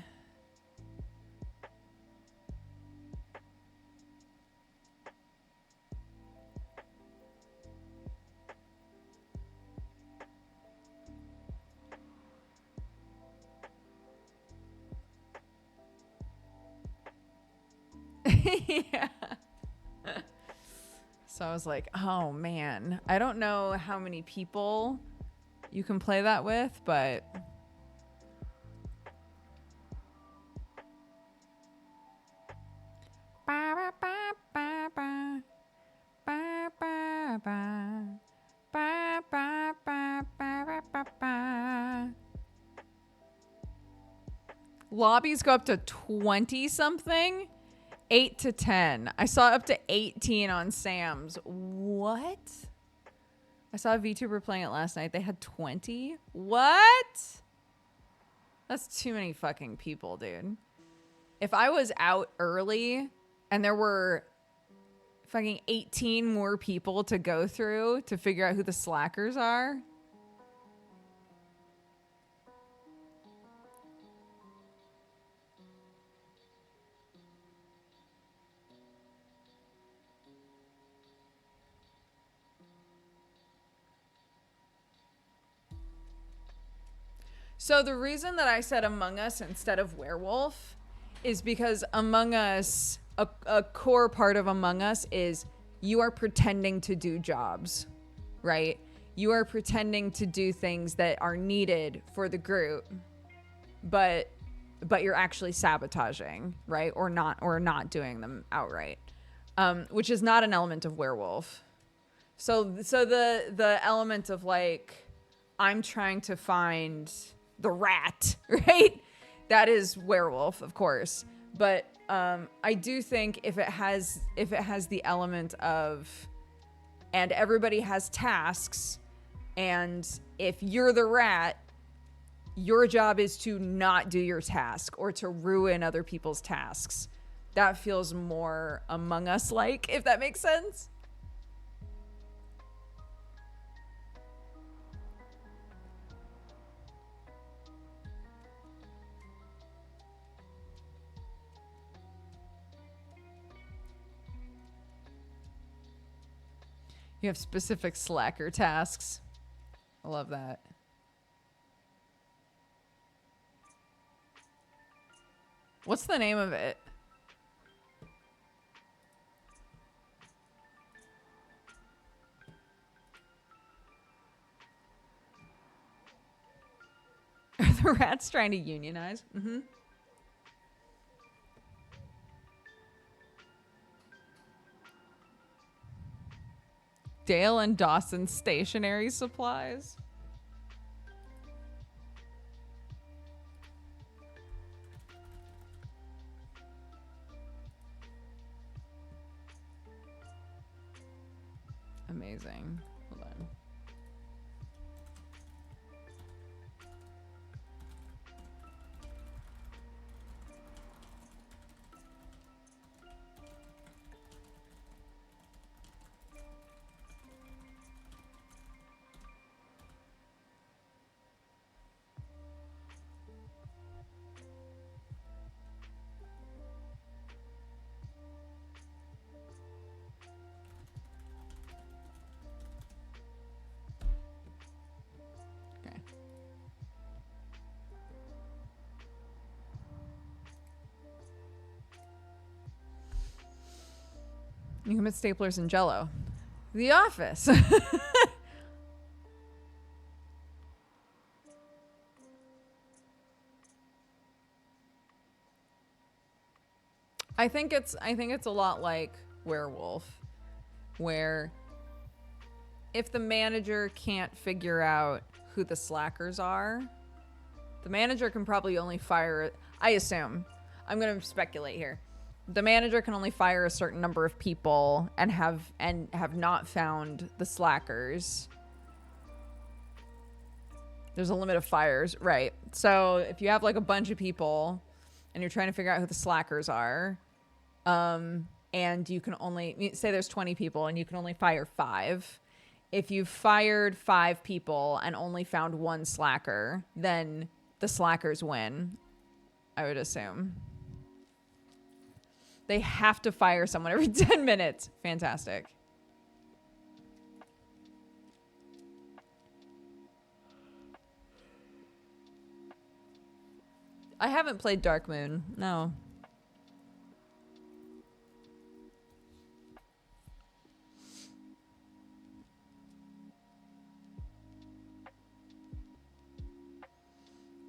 Yeah. So I was like, oh man, I don't know how many people you can play that with, but lobbies go up to 20 something. 8 to 10. I saw up to 18 on Sam's. What? I saw a VTuber playing it last night. They had 20? What? That's too many fucking people, dude. If I was out early and there were fucking 18 more people to go through to figure out who the slackers are. So the reason that I said Among Us instead of werewolf is because Among Us, a core part of Among Us is you are pretending to do jobs, right? You are pretending to do things that are needed for the group, but you're actually sabotaging, right? Or not doing them outright, which is not an element of werewolf. So the element of like, I'm trying to find the rat, right? That is werewolf, of course. But I do think if it has the element of, and everybody has tasks, and if you're the rat, your job is to not do your task or to ruin other people's tasks. That feels more Among Us like, if that makes sense. You have specific slacker tasks. I love that. What's the name of it? Are the rats trying to unionize? Mm-hmm. Dale and Dawson stationery supplies. Amazing. Hold on. Okay. You can put staplers in Jell-O. The Office. I think it's a lot like werewolf, where if the manager can't figure out who the slackers are, the manager can probably only fire, I assume, I'm going to speculate here. The manager can only fire a certain number of people and have not found the slackers. There's a limit of fires, right? So if you have like a bunch of people and you're trying to figure out who the slackers are, and you can only say there's 20 people and you can only fire 5. If you've fired 5 people and only found 1 slacker, then the slackers win, I would assume. They have to fire someone every 10 minutes. Fantastic. I haven't played Dark Moon. No.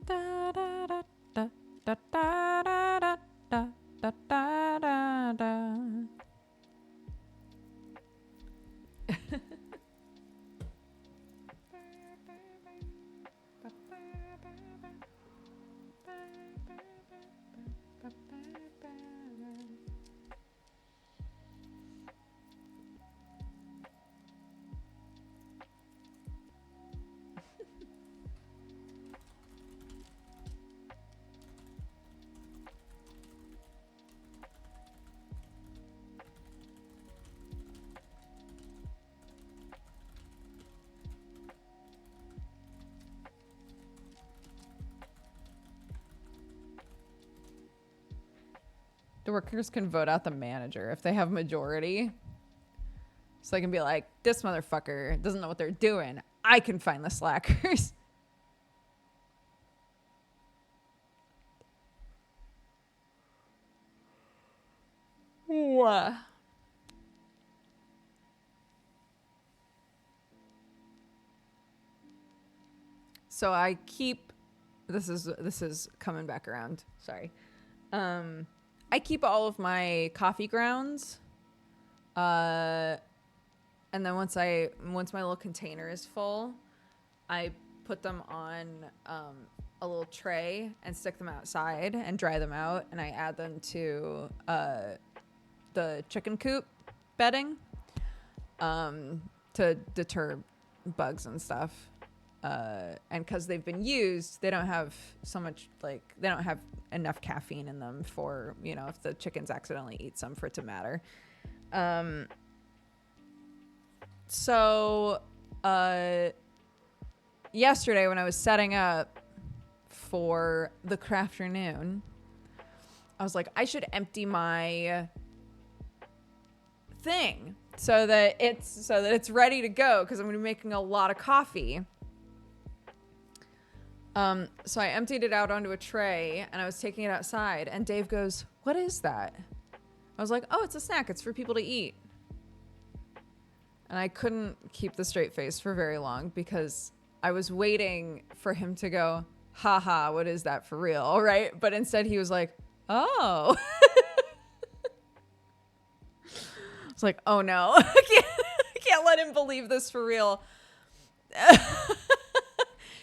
Da da da da da da da da da da da da. The workers can vote out the manager if they have majority. So they can be like, this motherfucker doesn't know what they're doing. I can find the slackers. Mwah. So I keep this is coming back around. Sorry. I keep all of my coffee grounds. And then once my little container is full, I put them on a little tray and stick them outside and dry them out, and I add them to the chicken coop bedding to deter bugs and stuff. And because they've been used, they don't have enough caffeine in them for, if the chickens accidentally eat some, for it to matter. So yesterday when I was setting up for the crafternoon, I was like, I should empty my thing so that it's ready to go, because I'm going to be making a lot of coffee. So I emptied it out onto a tray and I was taking it outside, and Dave goes, "What is that?" I was like, "Oh, it's a snack. It's for people to eat." And I couldn't keep the straight face for very long because I was waiting for him to go, "Haha, what is that for real?" All right. But instead he was like, "Oh." I was like, "Oh no, I can't let him believe this for real."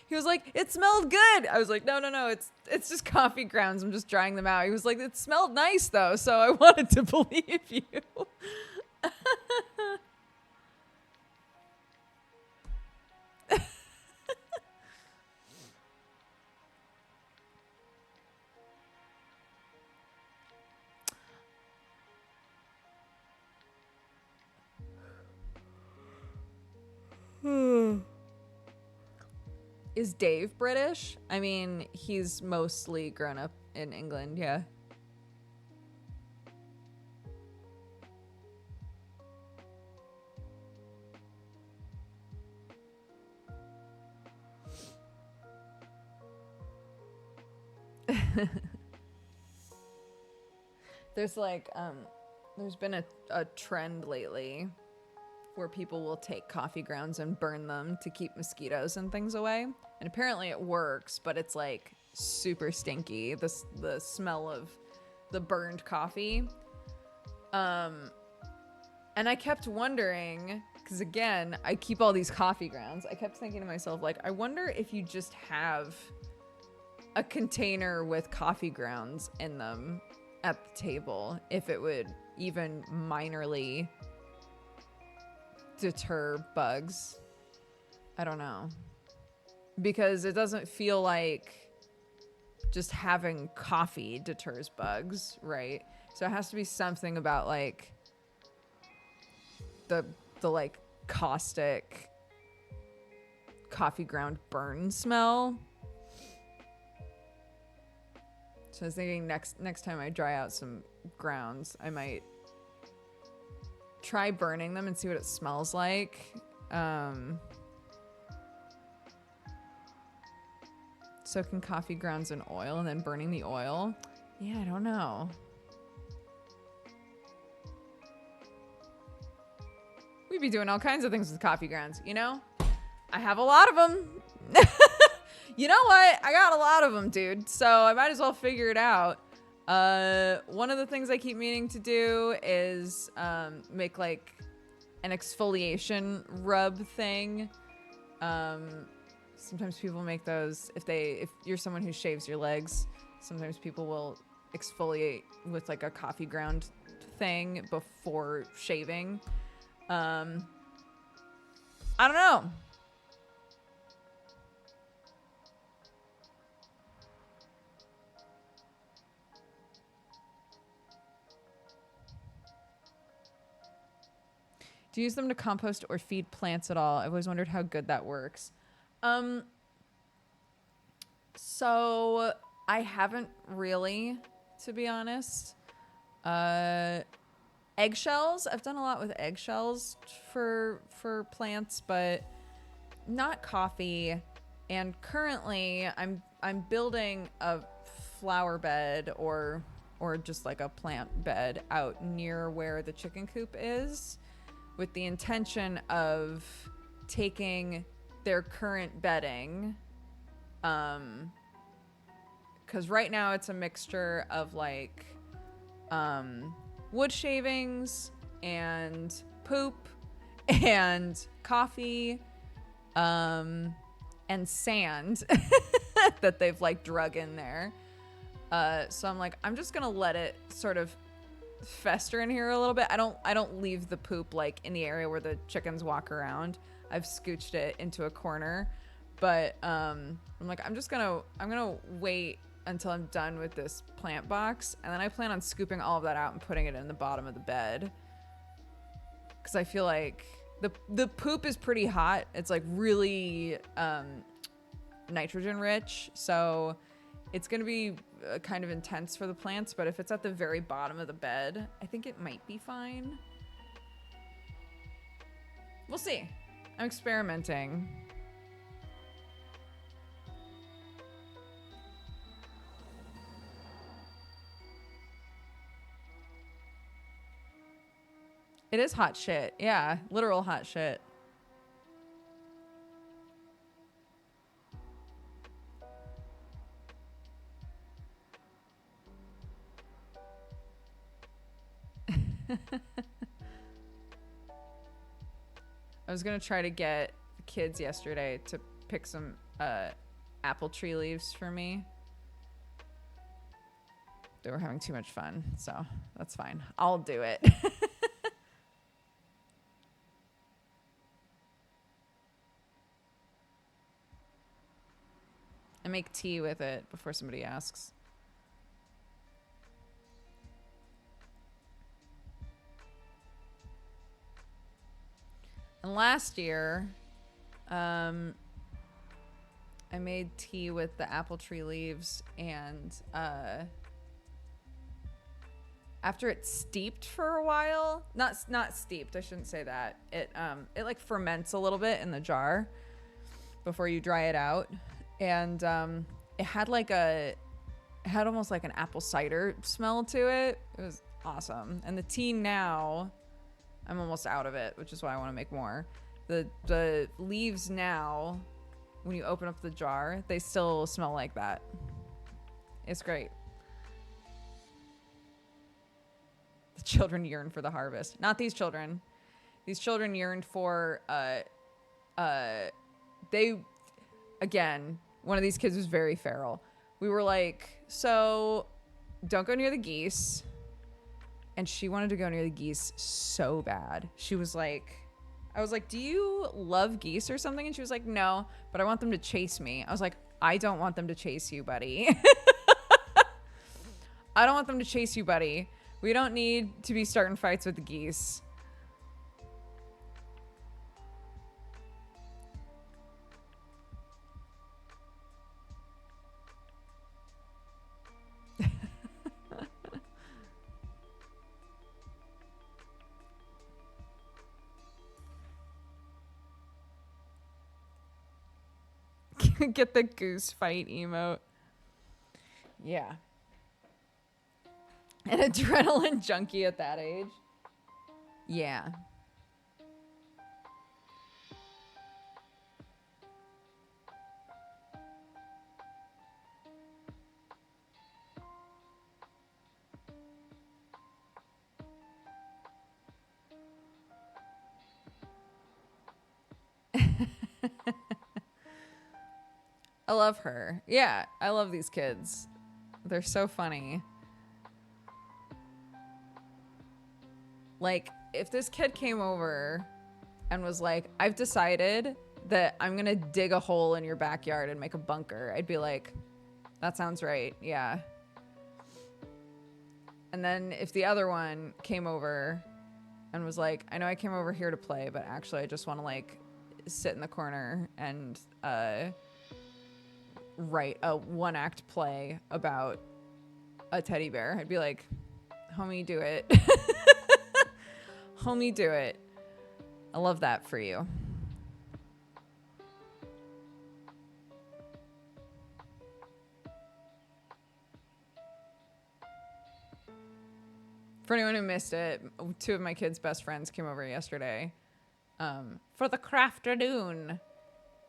He was like, "It smelled good." I was like, no, it's just coffee grounds. I'm just drying them out. He was like, "It smelled nice though, so I wanted to believe you." Is Dave British? I mean, he's mostly grown up in England, yeah. There's there's been a trend lately where people will take coffee grounds and burn them to keep mosquitoes and things away. And apparently it works, but it's like super stinky, the smell of the burned coffee. And I kept wondering, because again, I keep all these coffee grounds. I kept thinking to myself, like, I wonder if you just have a container with coffee grounds in them at the table, if it would even minorly deter bugs. I don't know, because it doesn't feel like just having coffee deters bugs, right? So it has to be something about like the like caustic coffee ground burn smell. So I was thinking next time I dry out some grounds, I might try burning them and see what it smells like. Soaking coffee grounds in oil and then burning the oil. Yeah, I don't know. We'd be doing all kinds of things with coffee grounds, you know? I have a lot of them. You know what? I got a lot of them, dude. So I might as well figure it out. One of the things I keep meaning to do is make like an exfoliation rub thing. Sometimes people make those if you're someone who shaves your legs. Sometimes people will exfoliate with like a coffee ground thing before shaving. I don't know. Do you use them to compost or feed plants at all? I've always wondered how good that works. So I haven't really, to be honest. Eggshells. I've done a lot with eggshells for plants, but not coffee. And currently I'm building a flower bed or or just like a plant bed out near where the chicken coop is, with the intention of taking their current bedding, because right now it's a mixture of like wood shavings and poop and coffee and sand that they've like drug in there. So I'm like, I'm just gonna let it sort of fester in here a little bit. I don't leave the poop like in the area where the chickens walk around. I've scooched it into a corner, but I'm like, I'm gonna wait until I'm done with this plant box, and then I plan on scooping all of that out and putting it in the bottom of the bed, because I feel like the poop is pretty hot. It's like really nitrogen rich, so it's gonna be kind of intense for the plants. But if it's at the very bottom of the bed, I think it might be fine. We'll see. I'm experimenting. It is hot shit. Yeah, literal hot shit. I was gonna try to get the kids yesterday to pick some apple tree leaves for me. They were having too much fun, so that's fine. I'll do it. I make tea with it before somebody asks. And last year, I made tea with the apple tree leaves, and after it steeped for a while, not steeped, I shouldn't say that. It like ferments a little bit in the jar before you dry it out, and it had almost like an apple cider smell to it. It was awesome. And the tea now, I'm almost out of it, which is why I want to make more. The leaves now, when you open up the jar, they still smell like that. It's great. The children yearn for the harvest. Not these children. These children yearned for again, one of these kids was very feral. We were like, so don't go near the geese. And she wanted to go near the geese so bad. She was like, I was like, do you love geese or something? And she was like, no, but I want them to chase me. I was like, I don't want them to chase you, buddy. I don't want them to chase you, buddy. We don't need to be starting fights with the geese. Get the goose fight emote. Yeah. An adrenaline junkie at that age. Yeah. I love her. Yeah, I love these kids. They're so funny. Like, if this kid came over and was like, I've decided that I'm going to dig a hole in your backyard and make a bunker, I'd be like, that sounds right. Yeah. And then if the other one came over and was like, I know I came over here to play, but actually I just want to like sit in the corner and write a one-act play about a teddy bear, I'd be like, homie, do it. Homie, do it. I love that for you. For anyone who missed it, 2 of my kids' best friends came over yesterday for the crafternoon.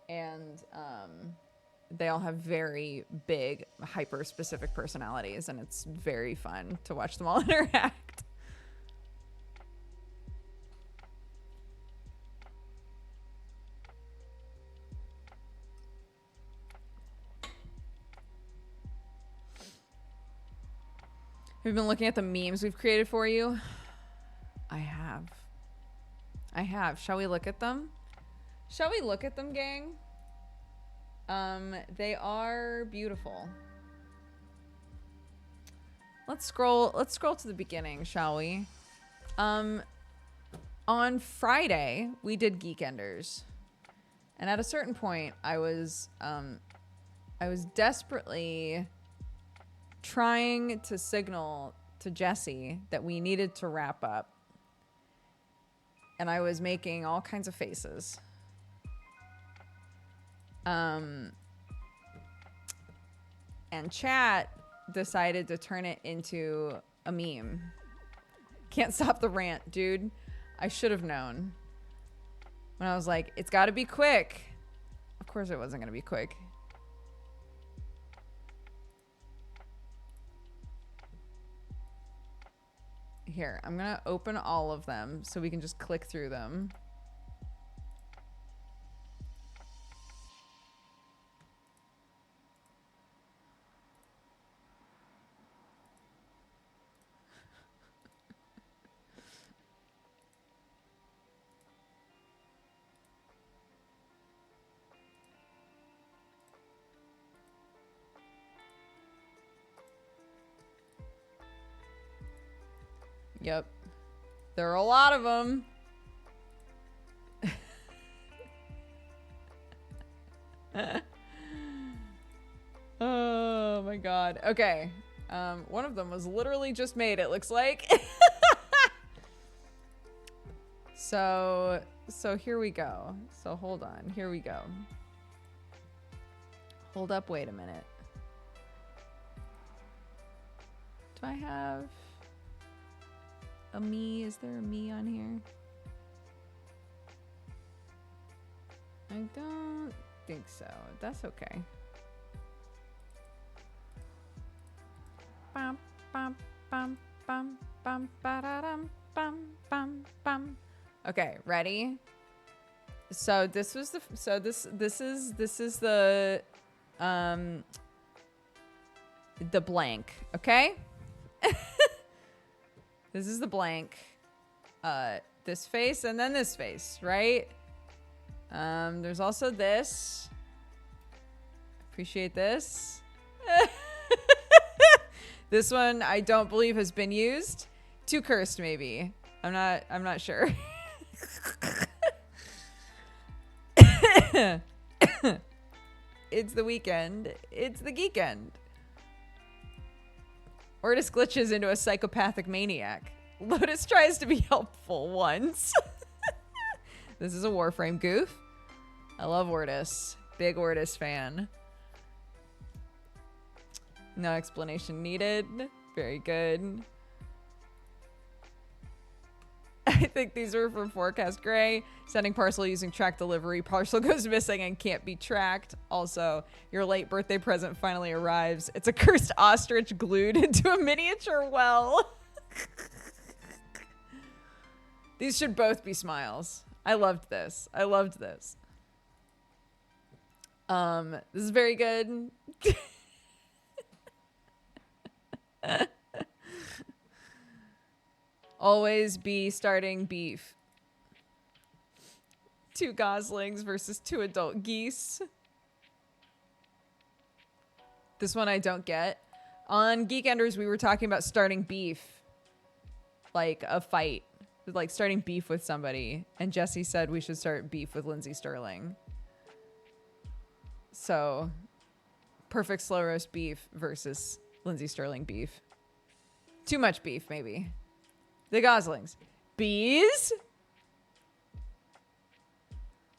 And they all have very big, hyper-specific personalities, and it's very fun to watch them all interact. Have you been looking at the memes we've created for you? I have. Shall we look at them? Shall we look at them, gang? They are beautiful. Let's scroll to the beginning, shall we? On Friday, we did Geekenders. And at a certain point, I was desperately trying to signal to Jesse that we needed to wrap up. And I was making all kinds of faces. And chat decided to turn it into a meme. Can't stop the rant, dude. I should have known. When I was like, it's got to be quick. Of course it wasn't going to be quick. Here, I'm going to open all of them so we can just click through them. Yep. There are a lot of them. Oh my god. Okay. One of them was literally just made, it looks like. So here we go. So hold on. Here we go. Hold up. Wait a minute. Do I have a me? Is there a me on here? I don't think so. That's okay. Bum, bum, bum, bum, bum, ba-da-dum, bum, bum, bum. Okay, ready? So this was this is the blank, okay? This is the blank. This face and then this face, right? There's also this. Appreciate this. This one I don't believe has been used. Too cursed, maybe. I'm not sure. It's the weekend. It's the geekend. Ortis glitches into a psychopathic maniac. Lotus tries to be helpful once. This is a Warframe goof. I love Ortis. Big Ortis fan. No explanation needed. Very good. I think these are from Forecast Gray. Sending parcel using track delivery. Parcel goes missing and can't be tracked. Also, your late birthday present finally arrives. It's a cursed ostrich glued into a miniature well. These should both be smiles. I loved this. I loved this. This is very good. Always be starting beef. 2 goslings versus 2 adult geese. This one I don't get. On Geekenders, we were talking about starting beef. Like a fight. Like starting beef with somebody. And Jesse said we should start beef with Lindsay Sterling. So, perfect slow roast beef versus Lindsay Sterling beef. Too much beef, maybe. The goslings. Bees?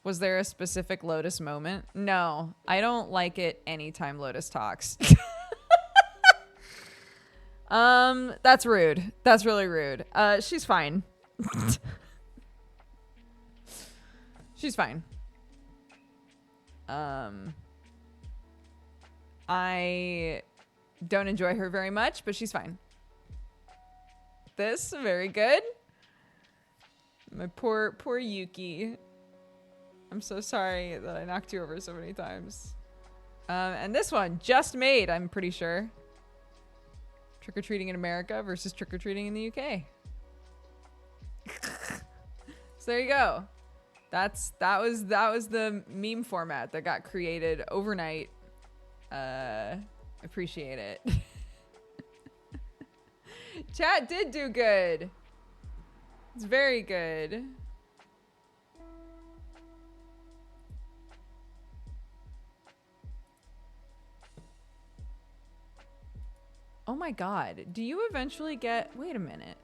Was there a specific Lotus moment? No, I don't like it anytime Lotus talks. That's rude. That's really rude. She's fine. She's fine. I don't enjoy her very much, but she's fine. This, very good. My poor Yuki. I'm so sorry that I knocked you over so many times. And this one, just made, I'm pretty sure. Trick-or-treating in America versus trick-or-treating in the UK. So there you go. That was the meme format that got created overnight. Appreciate it. Chat did do good. It's very good. Oh my god. Do you eventually get... Wait a minute.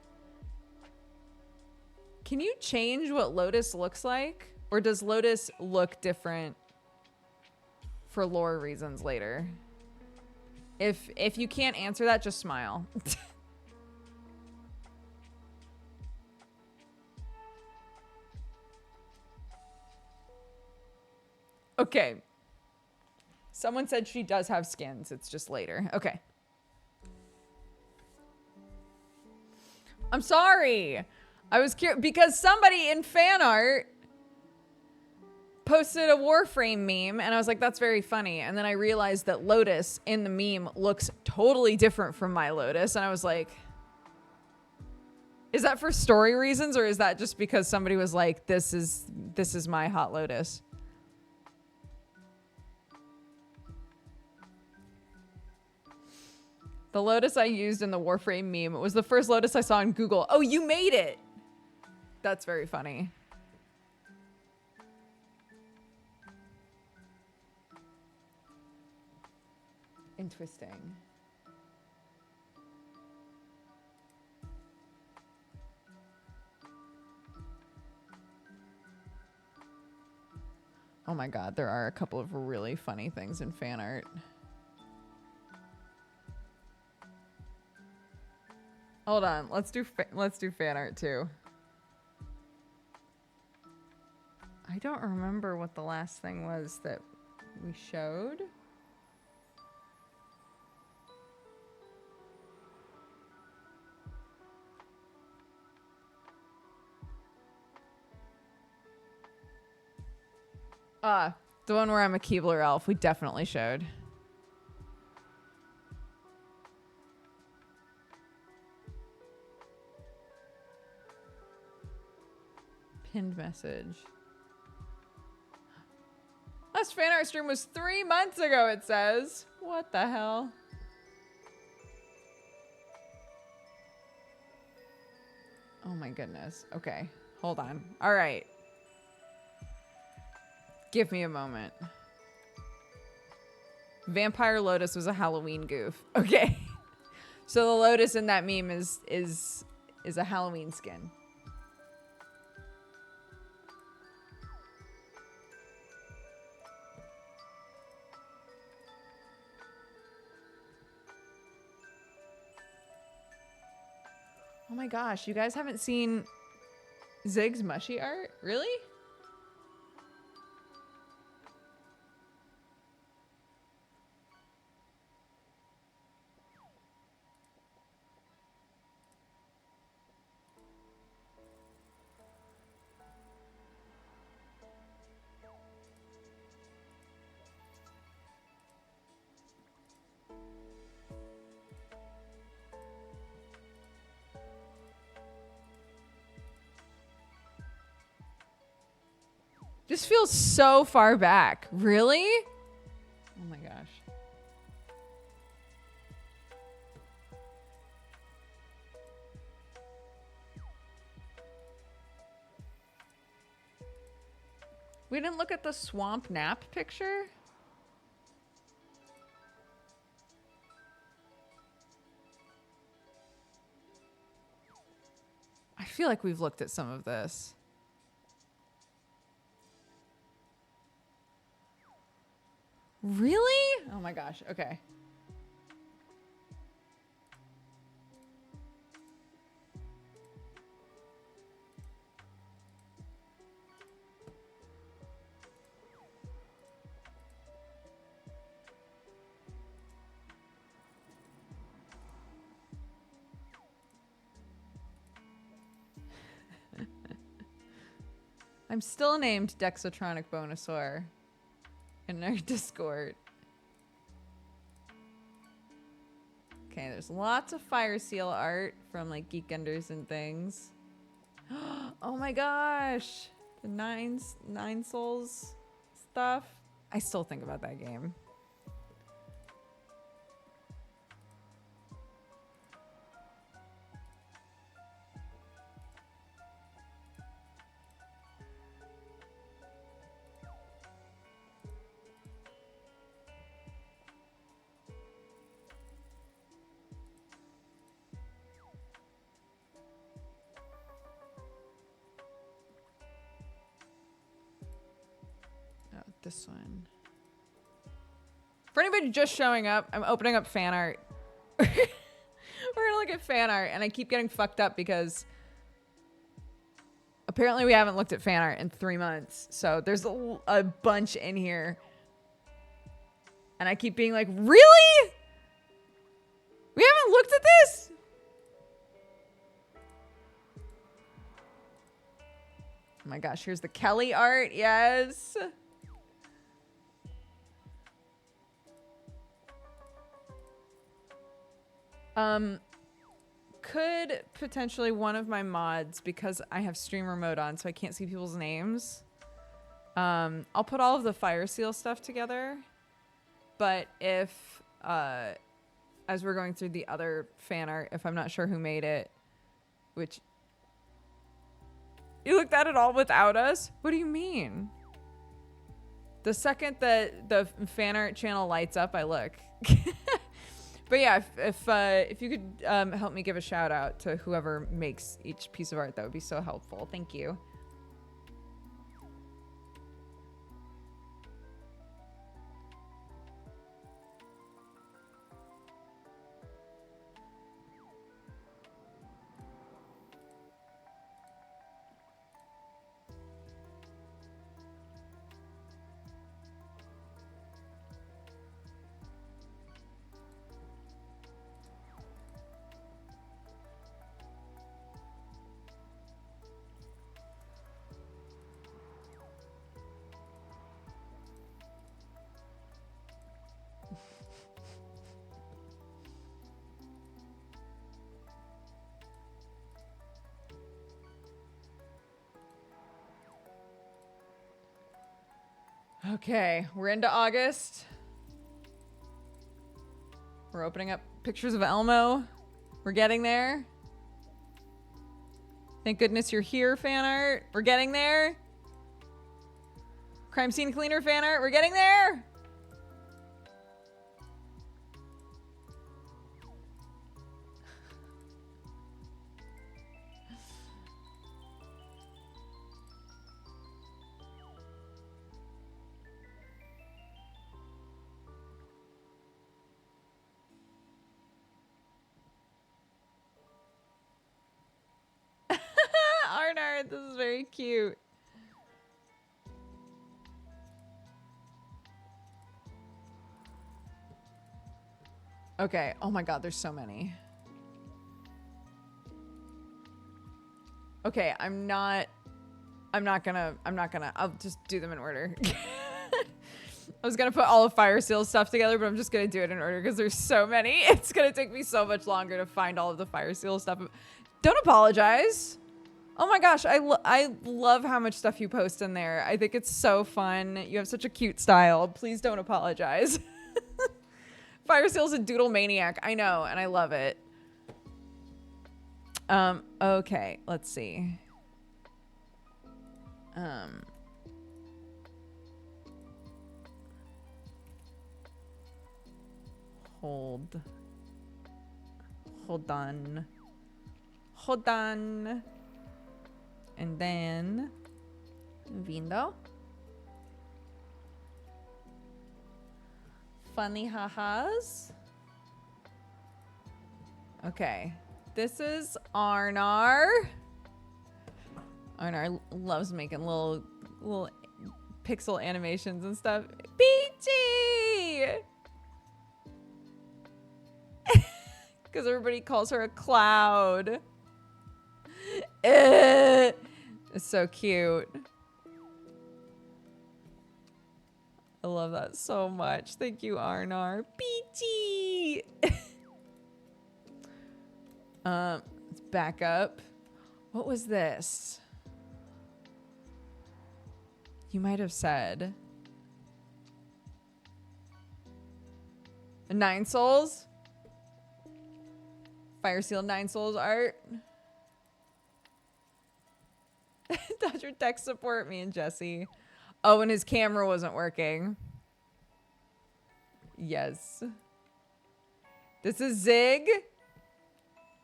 Can you change what Lotus looks like? Or does Lotus look different for lore reasons later? If you can't answer that, just smile. Okay. Someone said she does have skins. It's just later. Okay. I'm sorry. I was curious because somebody in fan art posted a Warframe meme and I was like, that's very funny. And then I realized that Lotus in the meme looks totally different from my Lotus. And I was like, is that for story reasons or is that just because somebody was like, this is my hot Lotus? The Lotus I used in the Warframe meme was the first Lotus I saw on Google. Oh, you made it. That's very funny. Interesting. Oh my god, there are a couple of really funny things in fan art. Hold on, let's do fan art too. I don't remember what the last thing was that we showed. The one where I'm a Keebler elf, we definitely showed. Pinned message. Last fan art stream was 3 months ago, it says. What the hell? Oh my goodness. Okay, hold on. All right. Give me a moment. Vampire Lotus was a Halloween goof. Okay. So the Lotus in that meme is a Halloween skin. Oh my gosh, you guys haven't seen Zig's mushy art? Really? This feels so far back. Really? Oh my gosh. We didn't look at the swamp nap picture? I feel like we've looked at some of this. Really? Oh my gosh. Okay. I'm still named Dexatronic Bonosaur in our Discord. Okay, there's lots of Fire Seal art from like Geekenders and things. Oh my gosh. The Nine Souls stuff. I still think about that game. This one. For anybody just showing up, I'm opening up fan art. We're gonna look at fan art, and I keep getting fucked up because apparently we haven't looked at fan art in 3 months. So there's a bunch in here. And I keep being like, really? We haven't looked at this? Oh my gosh, here's the Kelly art. Yes. Could potentially one of my mods, because I have streamer mode on so I can't see people's names, I'll put all of the Fire Seal stuff together, but if as we're going through the other fan art, if I'm not sure who made it, which you looked at it all without us? What do you mean? The second that the fan art channel lights up, I look. But yeah, if you could help me give a shout out to whoever makes each piece of art, that would be so helpful. Thank you. Okay, we're into August. We're opening up pictures of Elmo. We're getting there. Thank goodness you're here, fan art. We're getting there. Crime Scene Cleaner fan art. We're getting there. Arnard, this is very cute. Okay, oh my god, there's so many. Okay, I'll just do them in order. I was gonna put all of Fire Seal stuff together, but I'm just gonna do it in order because there's so many. It's gonna take me so much longer to find all of the Fire Seal stuff. Don't apologize. Oh my gosh, I love how much stuff you post in there. I think it's so fun. You have such a cute style. Please don't apologize. Fire Seal's a doodle maniac. I know, and I love it. Okay, let's see. Hold on. And then Vindo. Funny ha-has. Okay. This is Arnar. Arnar loves making little pixel animations and stuff. Peachy! Because everybody calls her a cloud. It's so cute. I love that so much. Thank you, Arnar. Peachy. Let's back up. What was this? You might have said 9 souls. Fire Seal 9 souls art. Dodger tech support, me and Jesse. Oh, and his camera wasn't working. Yes. This is Zig.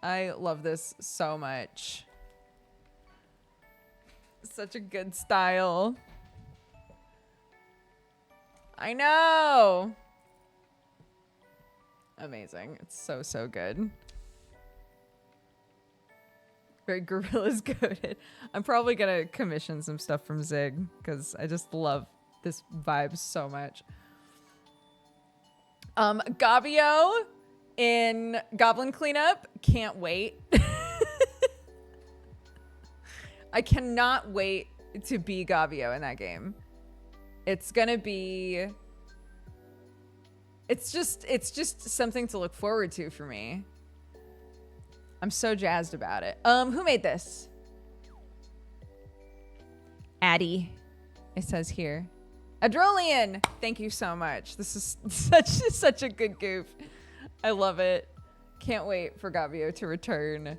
I love this so much. Such a good style. I know. Amazing. It's so, so good. Very Gorilla's goated. I'm probably gonna commission some stuff from Zig because I just love this vibe so much. Gabio in Goblin Cleanup. Can't wait. I cannot wait to be Gabio in that game. It's gonna be... It's just something to look forward to for me. I'm so jazzed about it. Who made this? Addie, it says here. Adrolian, thank you so much. This is such a good goof. I love it. Can't wait for Gabio to return.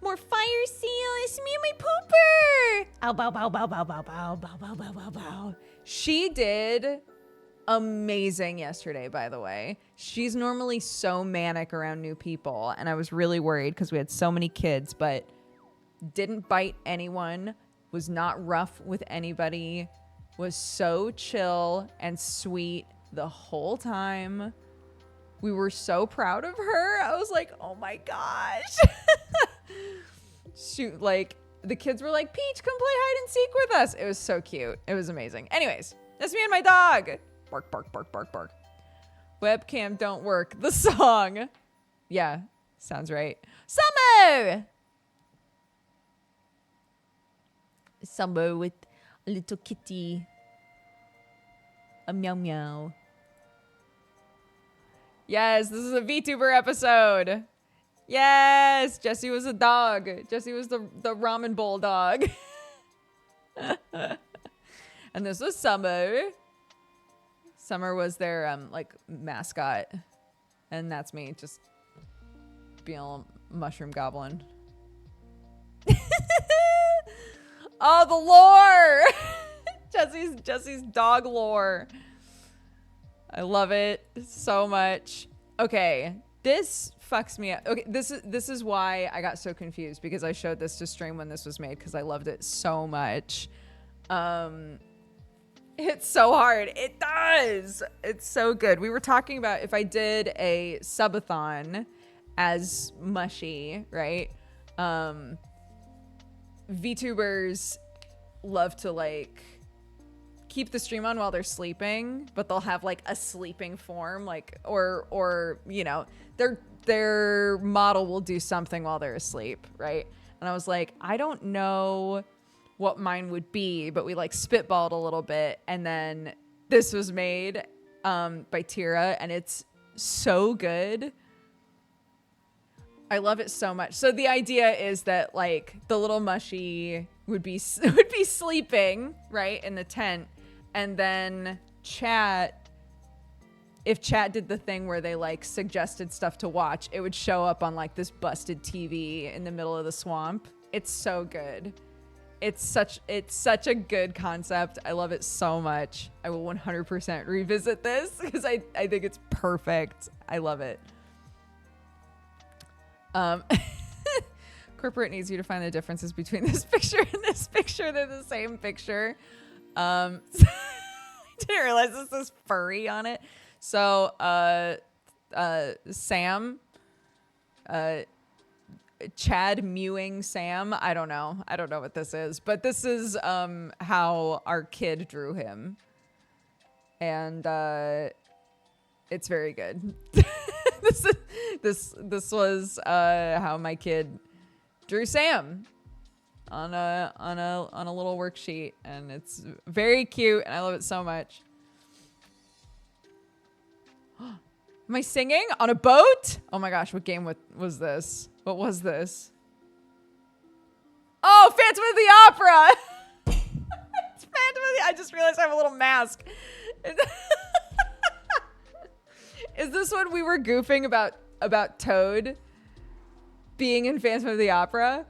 More Fire Seal. It's me and my pooper. Ow, bow, bow, bow, bow, bow, bow, bow, bow, bow, bow, bow. She did amazing yesterday, by the way. She's normally so manic around new people, and I was really worried because we had so many kids, but didn't bite anyone, was not rough with anybody, was so chill and sweet the whole time. We were so proud of her. I was like, oh my gosh. Shoot, like the kids were like, Peach, come play hide and seek with us. It was so cute. It was amazing. Anyways, that's me and my dog. Bark, bark, bark, bark, bark. Webcam don't work. The song. Yeah, sounds right. Summer! Summer with a little kitty. A meow meow. Yes, this is a VTuber episode. Yes, Jesse was a dog. Jesse was the ramen bowl dog. And this was Summer. Summer was their like mascot, and that's me just being a mushroom goblin. Oh, the lore! Jesse's dog lore. I love it so much. Okay, this fucks me up. Okay, this is why I got so confused, because I showed this to stream when this was made because I loved it so much. It's so hard. It does. It's so good. We were talking about if I did a subathon as Mushy, right? VTubers love to like keep the stream on while they're sleeping, but they'll have like a sleeping form, like or you know, their model will do something while they're asleep, right? And I was like, I don't know what mine would be, but we like spitballed a little bit, and then this was made by Tira, and it's so good. I love it so much. So the idea is that like the little Mushy would be sleeping right in the tent, and then if chat did the thing where they like suggested stuff to watch, it would show up on like this busted TV in the middle of the swamp. It's so good. It's such a good concept. I love it so much. I will 100% revisit this because I think it's perfect. I love it. Corporate needs you to find the differences between this picture and this picture. They're the same picture. I didn't realize this is furry on it. So Sam, Chad mewing Sam. I don't know what this is, but this is how our kid drew him, and it's very good. This was how my kid drew Sam on a little worksheet, and it's very cute, and I love it so much. Am I singing on a boat? Oh my gosh, what game was this? What was this? Oh, Phantom of the Opera! It's Phantom of the... I just realized I have a little mask. Is this when we were goofing about Toad being in Phantom of the Opera?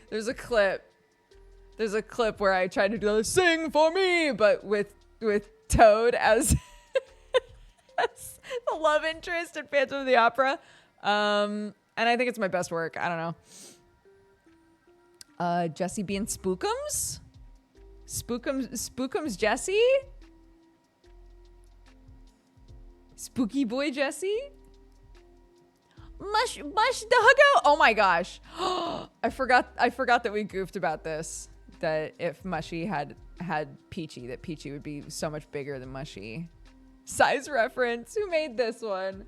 There's a clip where I tried to do sing for me, but with Toad as, as the love interest in Phantom of the Opera. And I think it's my best work. I don't know. Jesse being Spookums? Spookums Jesse? Spooky boy Jesse? Mush Doggo? Oh my gosh. I forgot that we goofed about this. That if Mushy had Peachy, that Peachy would be so much bigger than Mushy. Size reference. Who made this one?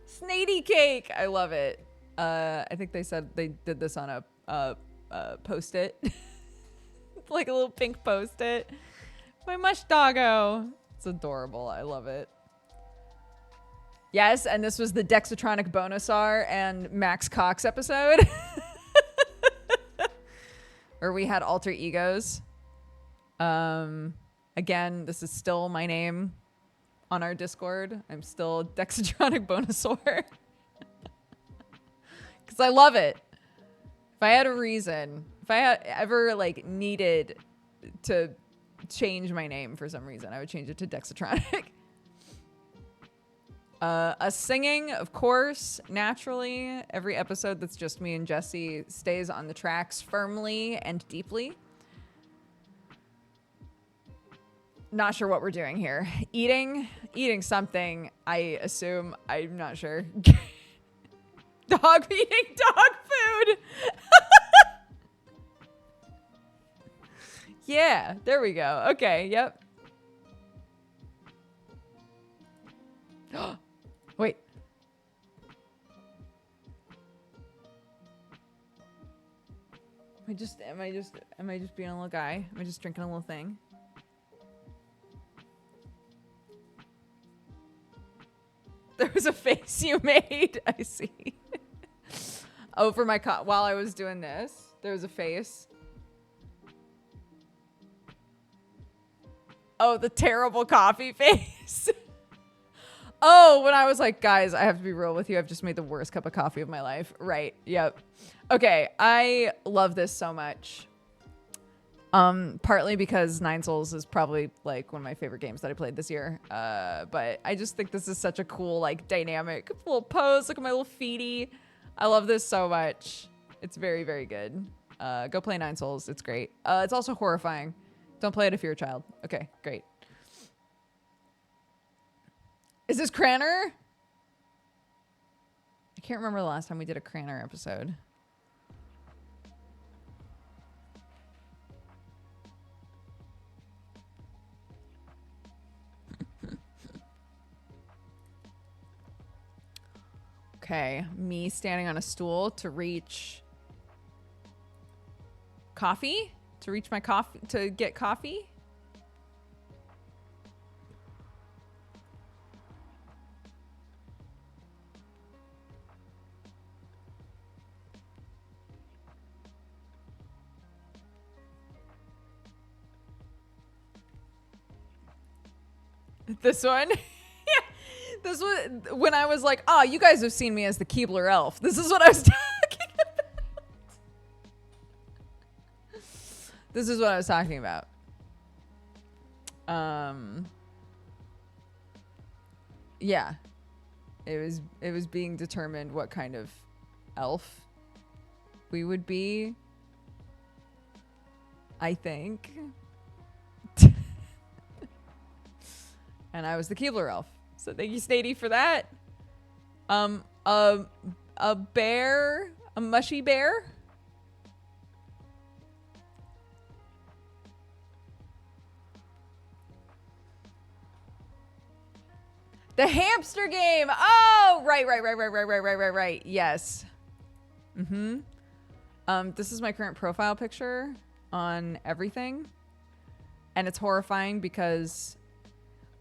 Snady Cake. I love it. I think they said they did this on a post-it. Like a little pink post-it. My Mush Doggo. It's adorable. I love it. Yes, and this was the Dexatronic Bonosar and Max Cox episode. Where we had alter egos. Again, this is still my name on our Discord. I'm still Dexatronic Bonosaur. Because I love it. If I had a reason, if I had ever like needed to change my name for some reason, I would change it to Dexatronic. Us singing, of course, naturally. Every episode that's just me and Jesse stays on the tracks firmly and deeply. Not sure what we're doing here. Eating something, I assume. I'm not sure. Dog eating dog food. Yeah, there we go. Okay, yep. Wait. Am I just being a little guy? Am I just drinking a little thing? There was a face you made. I see. Over my while I was doing this, there was a face. Oh, the terrible coffee face. Oh, when I was like, guys, I have to be real with you. I've just made the worst cup of coffee of my life. Right. Yep. Okay. I love this so much. Partly because Nine Souls is probably like one of my favorite games that I played this year. But I just think this is such a cool, like dynamic little pose. Look at my little feety. I love this so much. It's very, very good. Go play Nine Souls. It's great. It's also horrifying. Don't play it if you're a child. Okay, great. Is this Cranner? I can't remember the last time we did a Cranner episode. Okay, me standing on a stool to reach coffee? To reach my coffee, to get coffee? This one? Yeah. This was when I was like, oh, you guys have seen me as the Keebler elf. This is what I was talking about. This is what I was talking about. Yeah. It was being determined what kind of elf we would be. I think. And I was the Keebler elf. So thank you, Snady, for that. A bear, a mushy bear. The hamster game. Oh, right. Yes. Mm-hmm. This is my current profile picture on everything. And it's horrifying because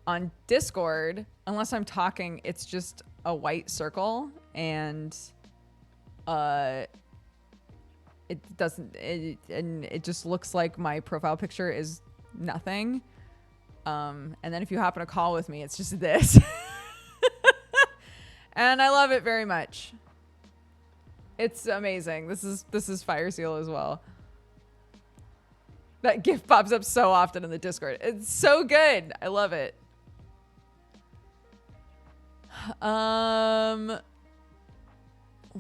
on Discord, unless I'm talking, it's just a white circle, and it just looks like my profile picture is nothing. And then if you hop on a call with me, it's just this. And I love it very much. It's amazing. This is Fire Seal as well. That GIF pops up so often in the Discord. It's so good. I love it.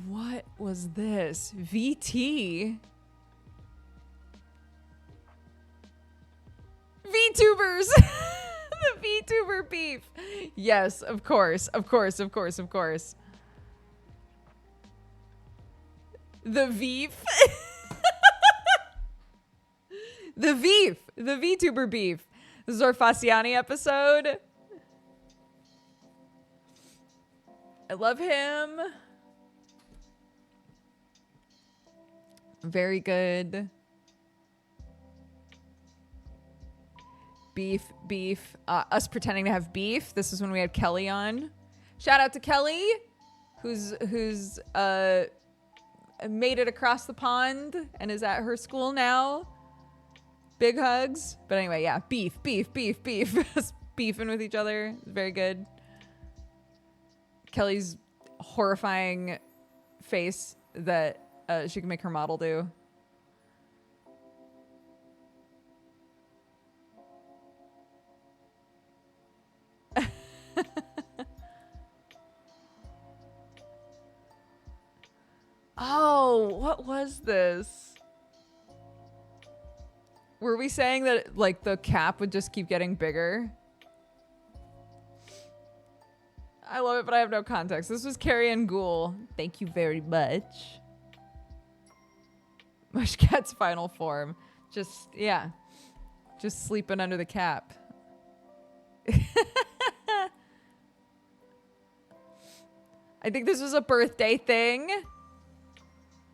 What was this? VT? VTubers! The VTuber beef. Yes, of course. Of course, of course, of course. The Veef. The Veef. The VTuber beef. This is our Fasciani episode. I love him. Very good. Beef. Us pretending to have beef. This is when we had Kelly on. Shout out to Kelly, who's made it across the pond and is at her school now. Big hugs. But anyway, yeah, beef. Us beefing with each other. Very good. Kelly's horrifying face that she can make her model do. Oh, what was this? Were we saying that like the cap would just keep getting bigger? I love it, but I have no context. This was Carrie and Ghoul. Thank you very much. Mushcat's final form. Just, yeah. Just sleeping under the cap. I think this was a birthday thing.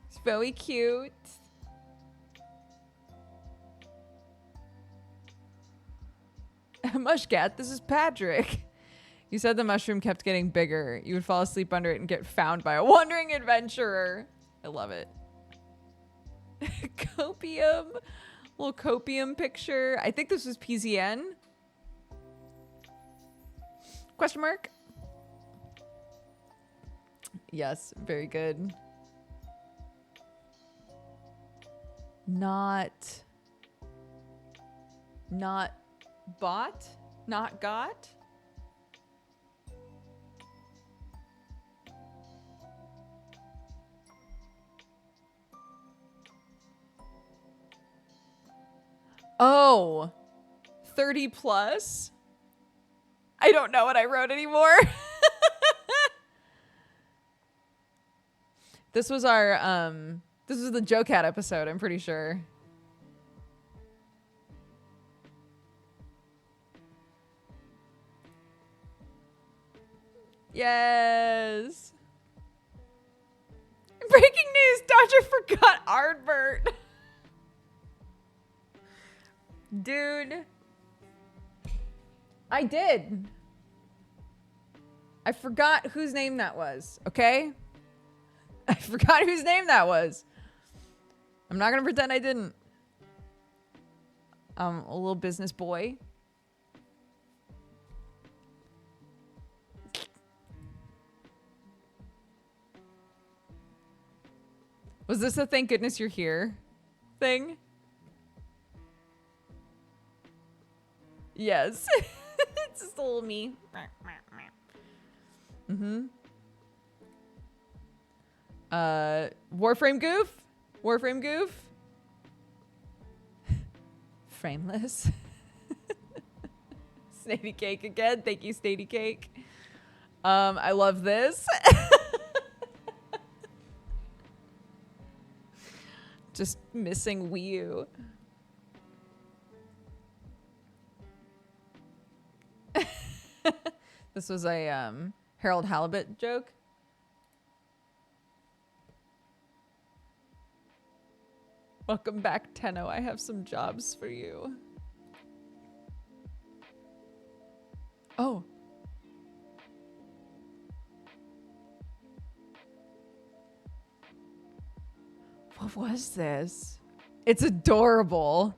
It's very cute. Mushcat, this is Patrick. You said the mushroom kept getting bigger. You would fall asleep under it and get found by a wandering adventurer. I love it. Copium. Little copium picture. I think this was PZN. Question mark? Yes, very good. Not bought? Not got? Oh, 30 plus? I don't know what I wrote anymore. This was our, this was the Joe Cat episode, I'm pretty sure. Yes. Breaking news, Dodger forgot Ardbert. Dude. I did. I forgot whose name that was, okay? I forgot whose name that was. I'm not gonna pretend I didn't. A little business boy. Was this a thank goodness you're here thing? Yes. It's just a little me. Mm-hmm. Warframe goof? Warframe goof? Frameless. Snady Cake again. Thank you, Snady Cake. I love this. Just missing Wii U. This was a Harold Halibut joke. Welcome back, Tenno. I have some jobs for you. Oh. What was this? It's adorable.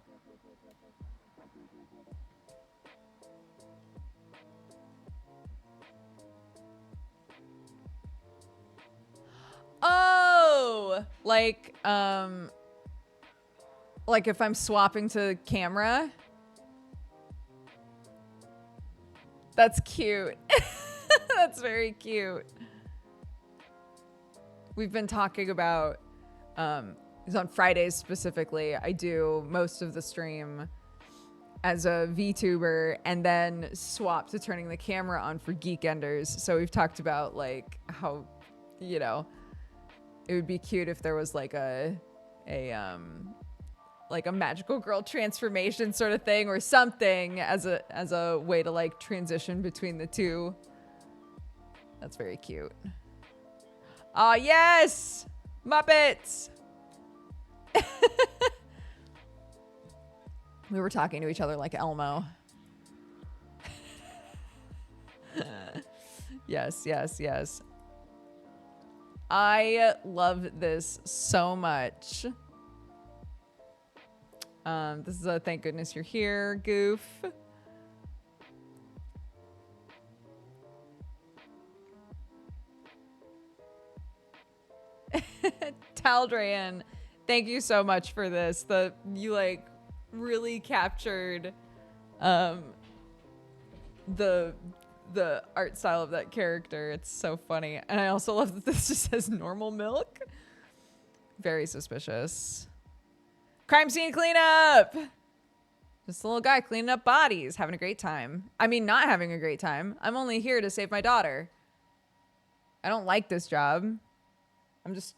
Oh, like if I'm swapping to camera. That's cute. That's very cute. We've been talking about, it's on Fridays specifically. I do most of the stream as a VTuber and then swap to turning the camera on for Geekenders. So we've talked about like how, you know, it would be cute if there was like a magical girl transformation sort of thing or something as a way to like transition between the two. That's very cute. Ah, yes! Muppets! We were talking to each other like Elmo. Yes, yes, yes. I love this so much. This is a thank goodness you're here goof. Taldrayan, thank you so much for this. You like really captured the art style of that character. It's so funny. And I also love that this just says normal milk. Very suspicious. Crime scene cleanup! Just a little guy cleaning up bodies, having a great time. I mean, not having a great time. I'm only here to save my daughter. I don't like this job. I'm just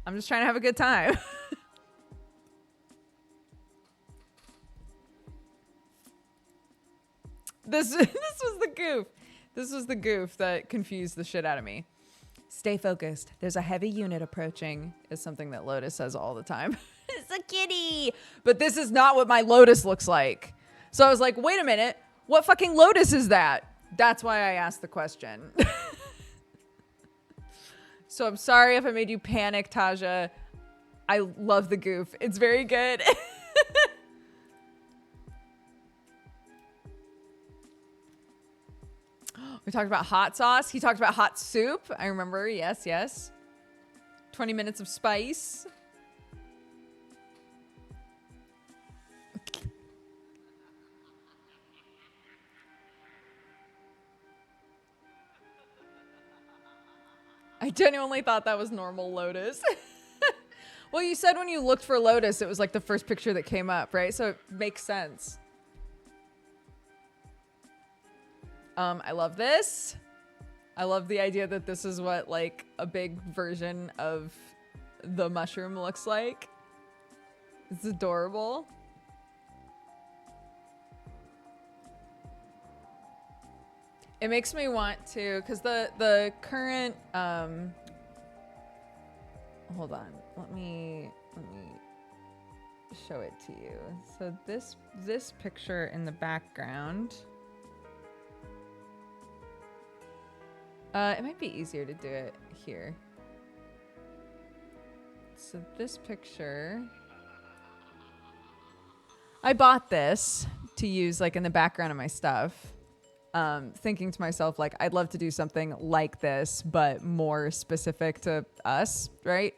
trying to have a good time. This was the goof. This was the goof that confused the shit out of me. Stay focused. There's a heavy unit approaching is something that Lotus says all the time. It's a kitty. But this is not what my Lotus looks like. So I was like, wait a minute. What fucking Lotus is that? That's why I asked the question. So I'm sorry if I made you panic, Taja. I love the goof. It's very good. We talked about hot sauce. He talked about hot soup. I remember. Yes, yes. 20 minutes of spice. I genuinely thought that was normal Lotus. Well, you said when you looked for Lotus, it was like the first picture that came up, right? So it makes sense. I love this. I love the idea that this is what like a big version of the mushroom looks like. It's adorable. It makes me want to, because the current hold on, let me show it to you. So this picture in the background, it might be easier to do it here. So this picture, I bought this to use like in the background of my stuff. Thinking to myself, like, I'd love to do something like this, but more specific to us, right?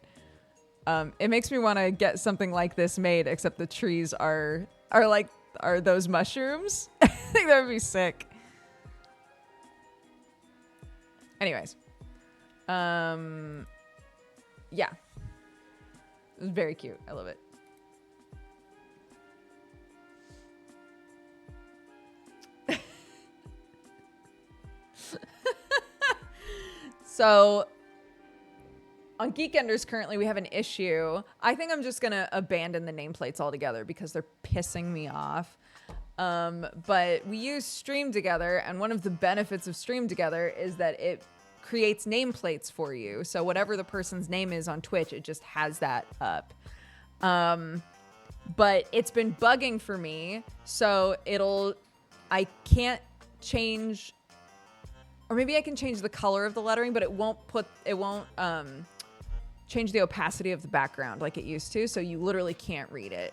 It makes me want to get something like this made, except the trees are those mushrooms. I think that would be sick. Anyways. Yeah. It was very cute. I love it. So on Geekenders currently we have an issue. I think I'm just gonna abandon the nameplates altogether because they're pissing me off. But we use Stream Together, and one of the benefits of Stream Together is that it creates nameplates for you. So whatever the person's name is on Twitch, it just has that up. But it's been bugging for me, so I can't change, or maybe I can change the color of the lettering, but it won't change the opacity of the background like it used to, so you literally can't read it,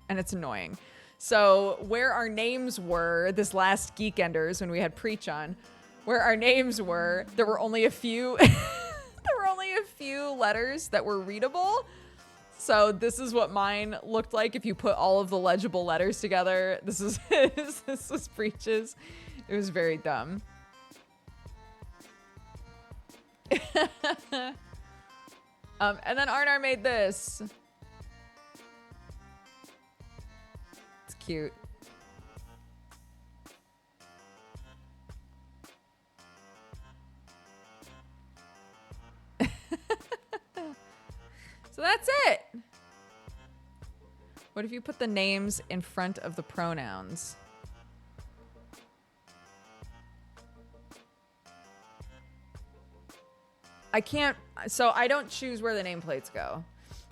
and it's annoying. So where our names were this last Geekenders when we had Preach on, where our names were, there were only a few letters that were readable. So this is what mine looked like if you put all of the legible letters together. This was Preach's. It was very dumb. And then Arnar made this. It's cute. So that's it. What if you put the names in front of the pronouns? I can't, so I don't choose where the nameplates go.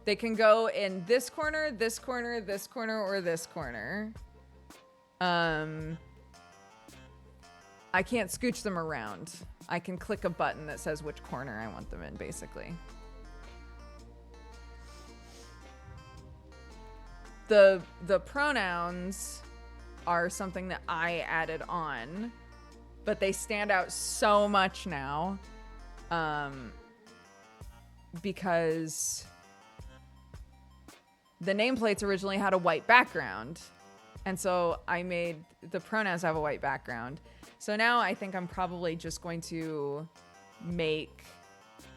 They can go in this corner, this corner, this corner, or this corner. I can't scooch them around. I can click a button that says which corner I want them in, basically. The pronouns are something that I added on, but they stand out so much now. Because the nameplates originally had a white background, and so I made the pronouns have a white background. So now I think I'm probably just going to make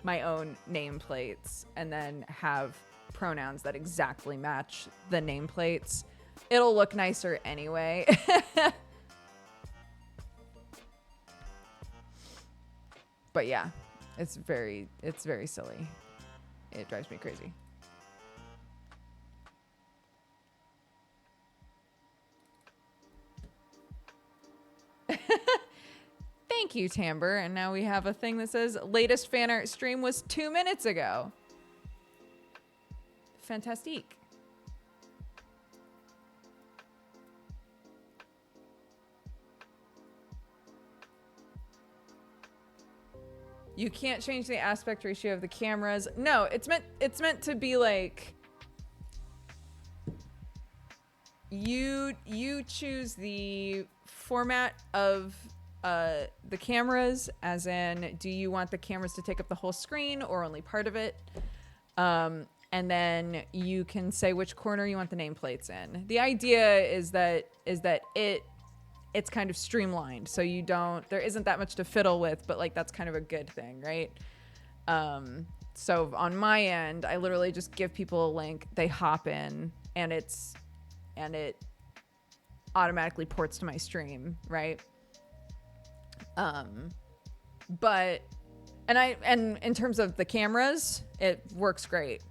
my own nameplates and then have pronouns that exactly match the nameplates. It'll look nicer anyway. But yeah, it's very silly. It drives me crazy. Thank you, Timbre. And now we have a thing that says latest fan art stream was 2 minutes ago. Fantastique. You can't change the aspect ratio of the cameras. No, it's meant to be like you choose the format of the cameras, as in, do you want the cameras to take up the whole screen or only part of it? And then you can say which corner you want the nameplates in. The idea is that it's kind of streamlined, so there isn't that much to fiddle with, but like that's kind of a good thing, right? So on my end, I literally just give people a link, they hop in, and it automatically ports to my stream, right? But in terms of the cameras, it works great.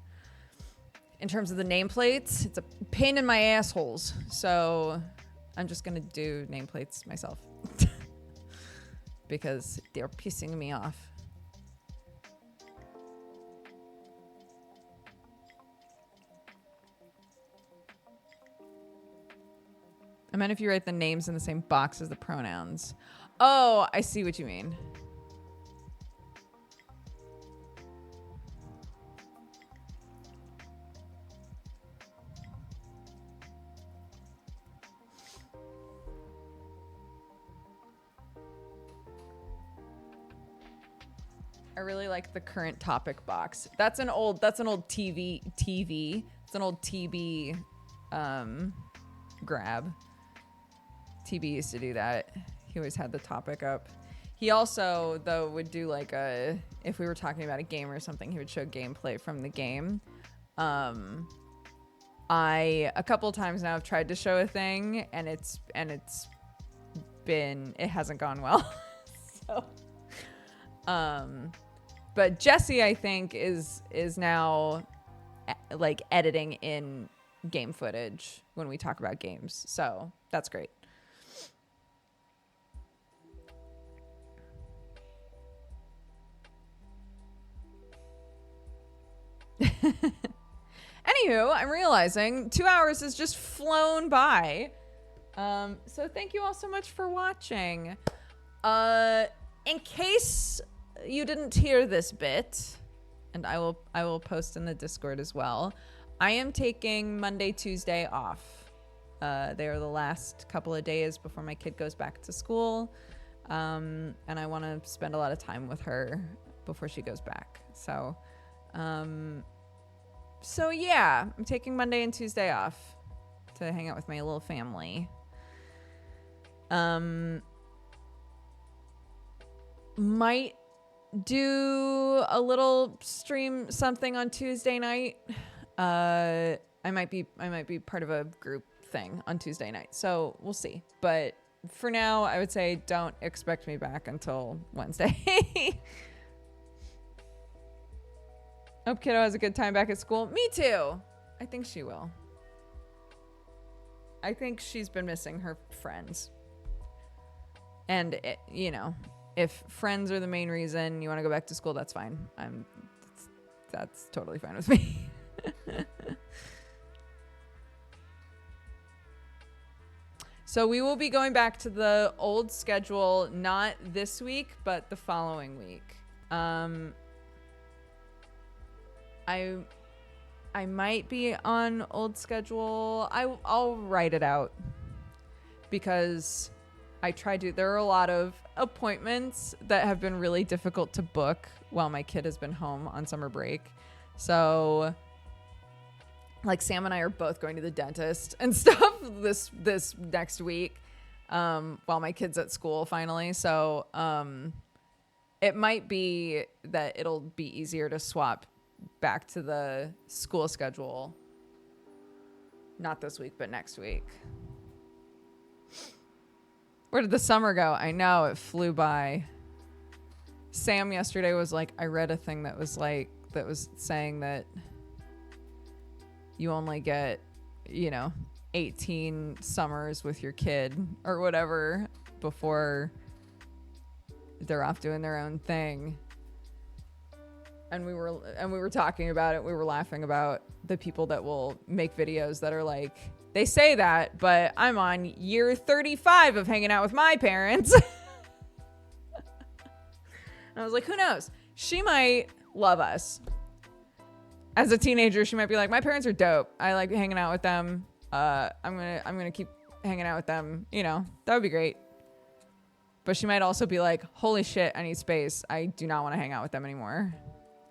In terms of the nameplates, it's a pain in my assholes, so I'm just gonna do nameplates myself because they're pissing me off. I meant if you write the names in the same box as the pronouns. Oh, I see what you mean. I really like the current topic box. That's an old TV. It's an old TB grab. TB used to do that. He always had the topic up. He also, though, would do like if we were talking about a game or something, he would show gameplay from the game. A couple times now I've tried to show a thing and it hasn't gone well. So, but Jesse, I think, is now like editing in game footage when we talk about games. So that's great. Anywho, I'm realizing 2 hours has just flown by. So thank you all so much for watching. In case you didn't hear this bit, and I will post in the Discord as well, I am taking Monday, Tuesday off. They are the last couple of days before my kid goes back to school. And I want to spend a lot of time with her before she goes back. So yeah, I'm taking Monday and Tuesday off to hang out with my little family. Might do a little stream something on Tuesday night. I might be part of a group thing on Tuesday night, so we'll see. But for now, I would say don't expect me back until Wednesday. Hope kiddo has a good time back at school. Me too. I think she will. I think she's been missing her friends. And, if friends are the main reason you want to go back to school, that's fine. That's totally fine with me. So we will be going back to the old schedule, not this week, but the following week. I might be on old schedule. I'll write it out because there are a lot of appointments that have been really difficult to book while my kid has been home on summer break. So like Sam and I are both going to the dentist and stuff this next week while my kid's at school finally. So it might be that it'll be easier to swap back to the school schedule. Not this week, but next week. Where did the summer go? I know, it flew by. Sam yesterday was like, I read a thing that was saying that you only get, 18 summers with your kid or whatever before they're off doing their own thing. And we were talking about it. We were laughing about the people that will make videos that are like, they say that, but I'm on year 35 of hanging out with my parents. And I was like, who knows? She might love us. As a teenager, she might be like, my parents are dope. I like hanging out with them. I'm gonna keep hanging out with them. That would be great. But she might also be like, holy shit, I need space. I do not want to hang out with them anymore.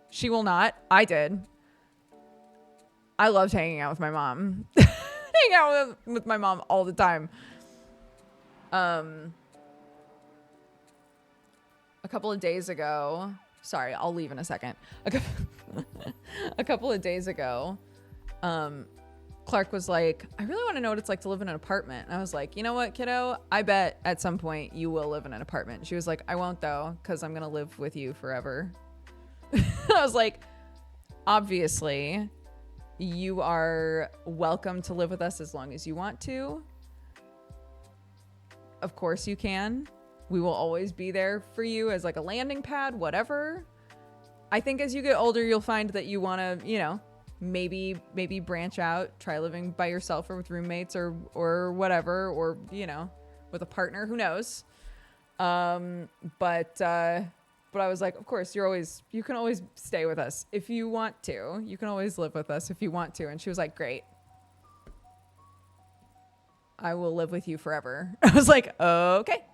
She will not. I did. I loved hanging out with my mom. Hang out with my mom all the time. A couple of days ago, sorry, I'll leave in a second. A couple of days ago, Clark was like, I really want to know what it's like to live in an apartment. And I was like, you know what, kiddo? I bet at some point you will live in an apartment. She was like, I won't though, because I'm going to live with you forever. I was like, obviously, you are welcome to live with us as long as you want to. Of course you can. We will always be there for you as like a landing pad, whatever. I think as you get older, you'll find that you want to, maybe branch out, try living by yourself or with roommates or whatever, or, with a partner, who knows? But I was like, of course, you can always stay with us if you want to. You can always live with us if you want to. And she was like, great. I will live with you forever. I was like, okay.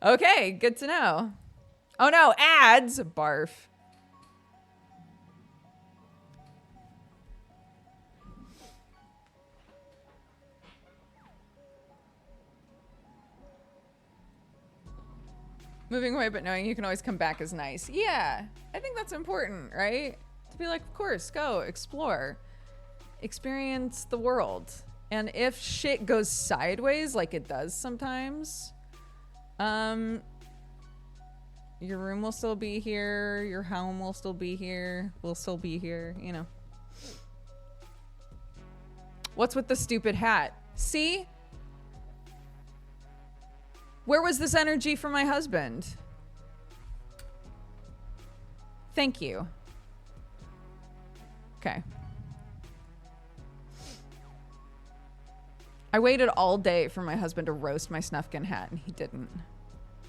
Okay, good to know. Oh no, ads. Barf. Moving away, but knowing you can always come back is nice. Yeah, I think that's important, right? To be like, of course, go, explore, experience the world. And if shit goes sideways, like it does sometimes, your room will still be here, your home will still be here, we'll still be here, What's with the stupid hat? See? Where was this energy from my husband? Thank you. Okay. I waited all day for my husband to roast my Snufkin hat, and he didn't.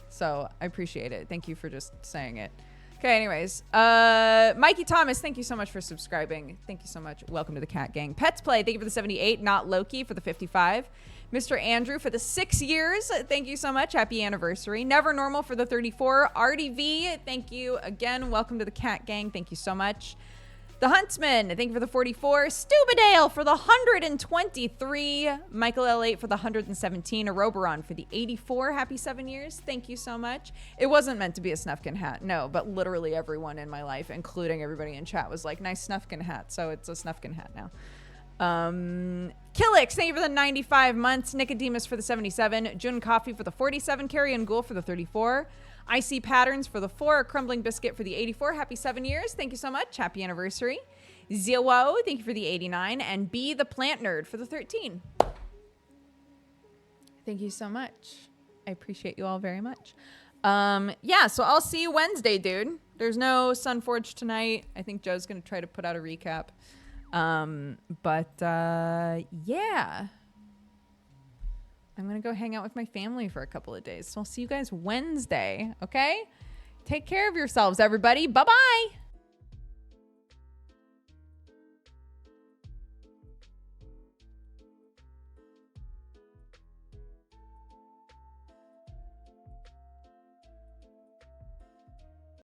So I appreciate it. Thank you for just saying it. Okay, anyways. Mikey Thomas, thank you so much for subscribing. Thank you so much. Welcome to the Cat Gang. Pets Play, thank you for the 78. Not Loki for the 55. Mr. Andrew for the 6 years. Thank you so much. Happy anniversary. Never Normal for the 34. RDV, thank you again. Welcome to the Cat Gang. Thank you so much. The Huntsman, thank you for the 44. Stubadale for the 123. Michael L8 for the 117. Aroberon for the 84. Happy 7 years. Thank you so much. It wasn't meant to be a Snufkin hat. No, but literally everyone in my life, including everybody in chat, was like, nice Snufkin hat. So it's a Snufkin hat now. Killix, thank you for the 95 months. Nicodemus for the 77. Jun Coffee for the 47. Carrion Ghoul for the 34. I See Patterns for the 4. Crumbling Biscuit for the 84. Happy 7 years. Thank you so much. Happy anniversary. Zilwo, thank you for the 89. And B the Plant Nerd for the 13. Thank you so much. I appreciate you all very much. Yeah, so I'll see you Wednesday, dude. There's no Sunforge tonight. I think Joe's going to try to put out a recap. Yeah. I'm going to go hang out with my family for a couple of days. So I'll see you guys Wednesday, okay? Take care of yourselves, everybody. Bye-bye.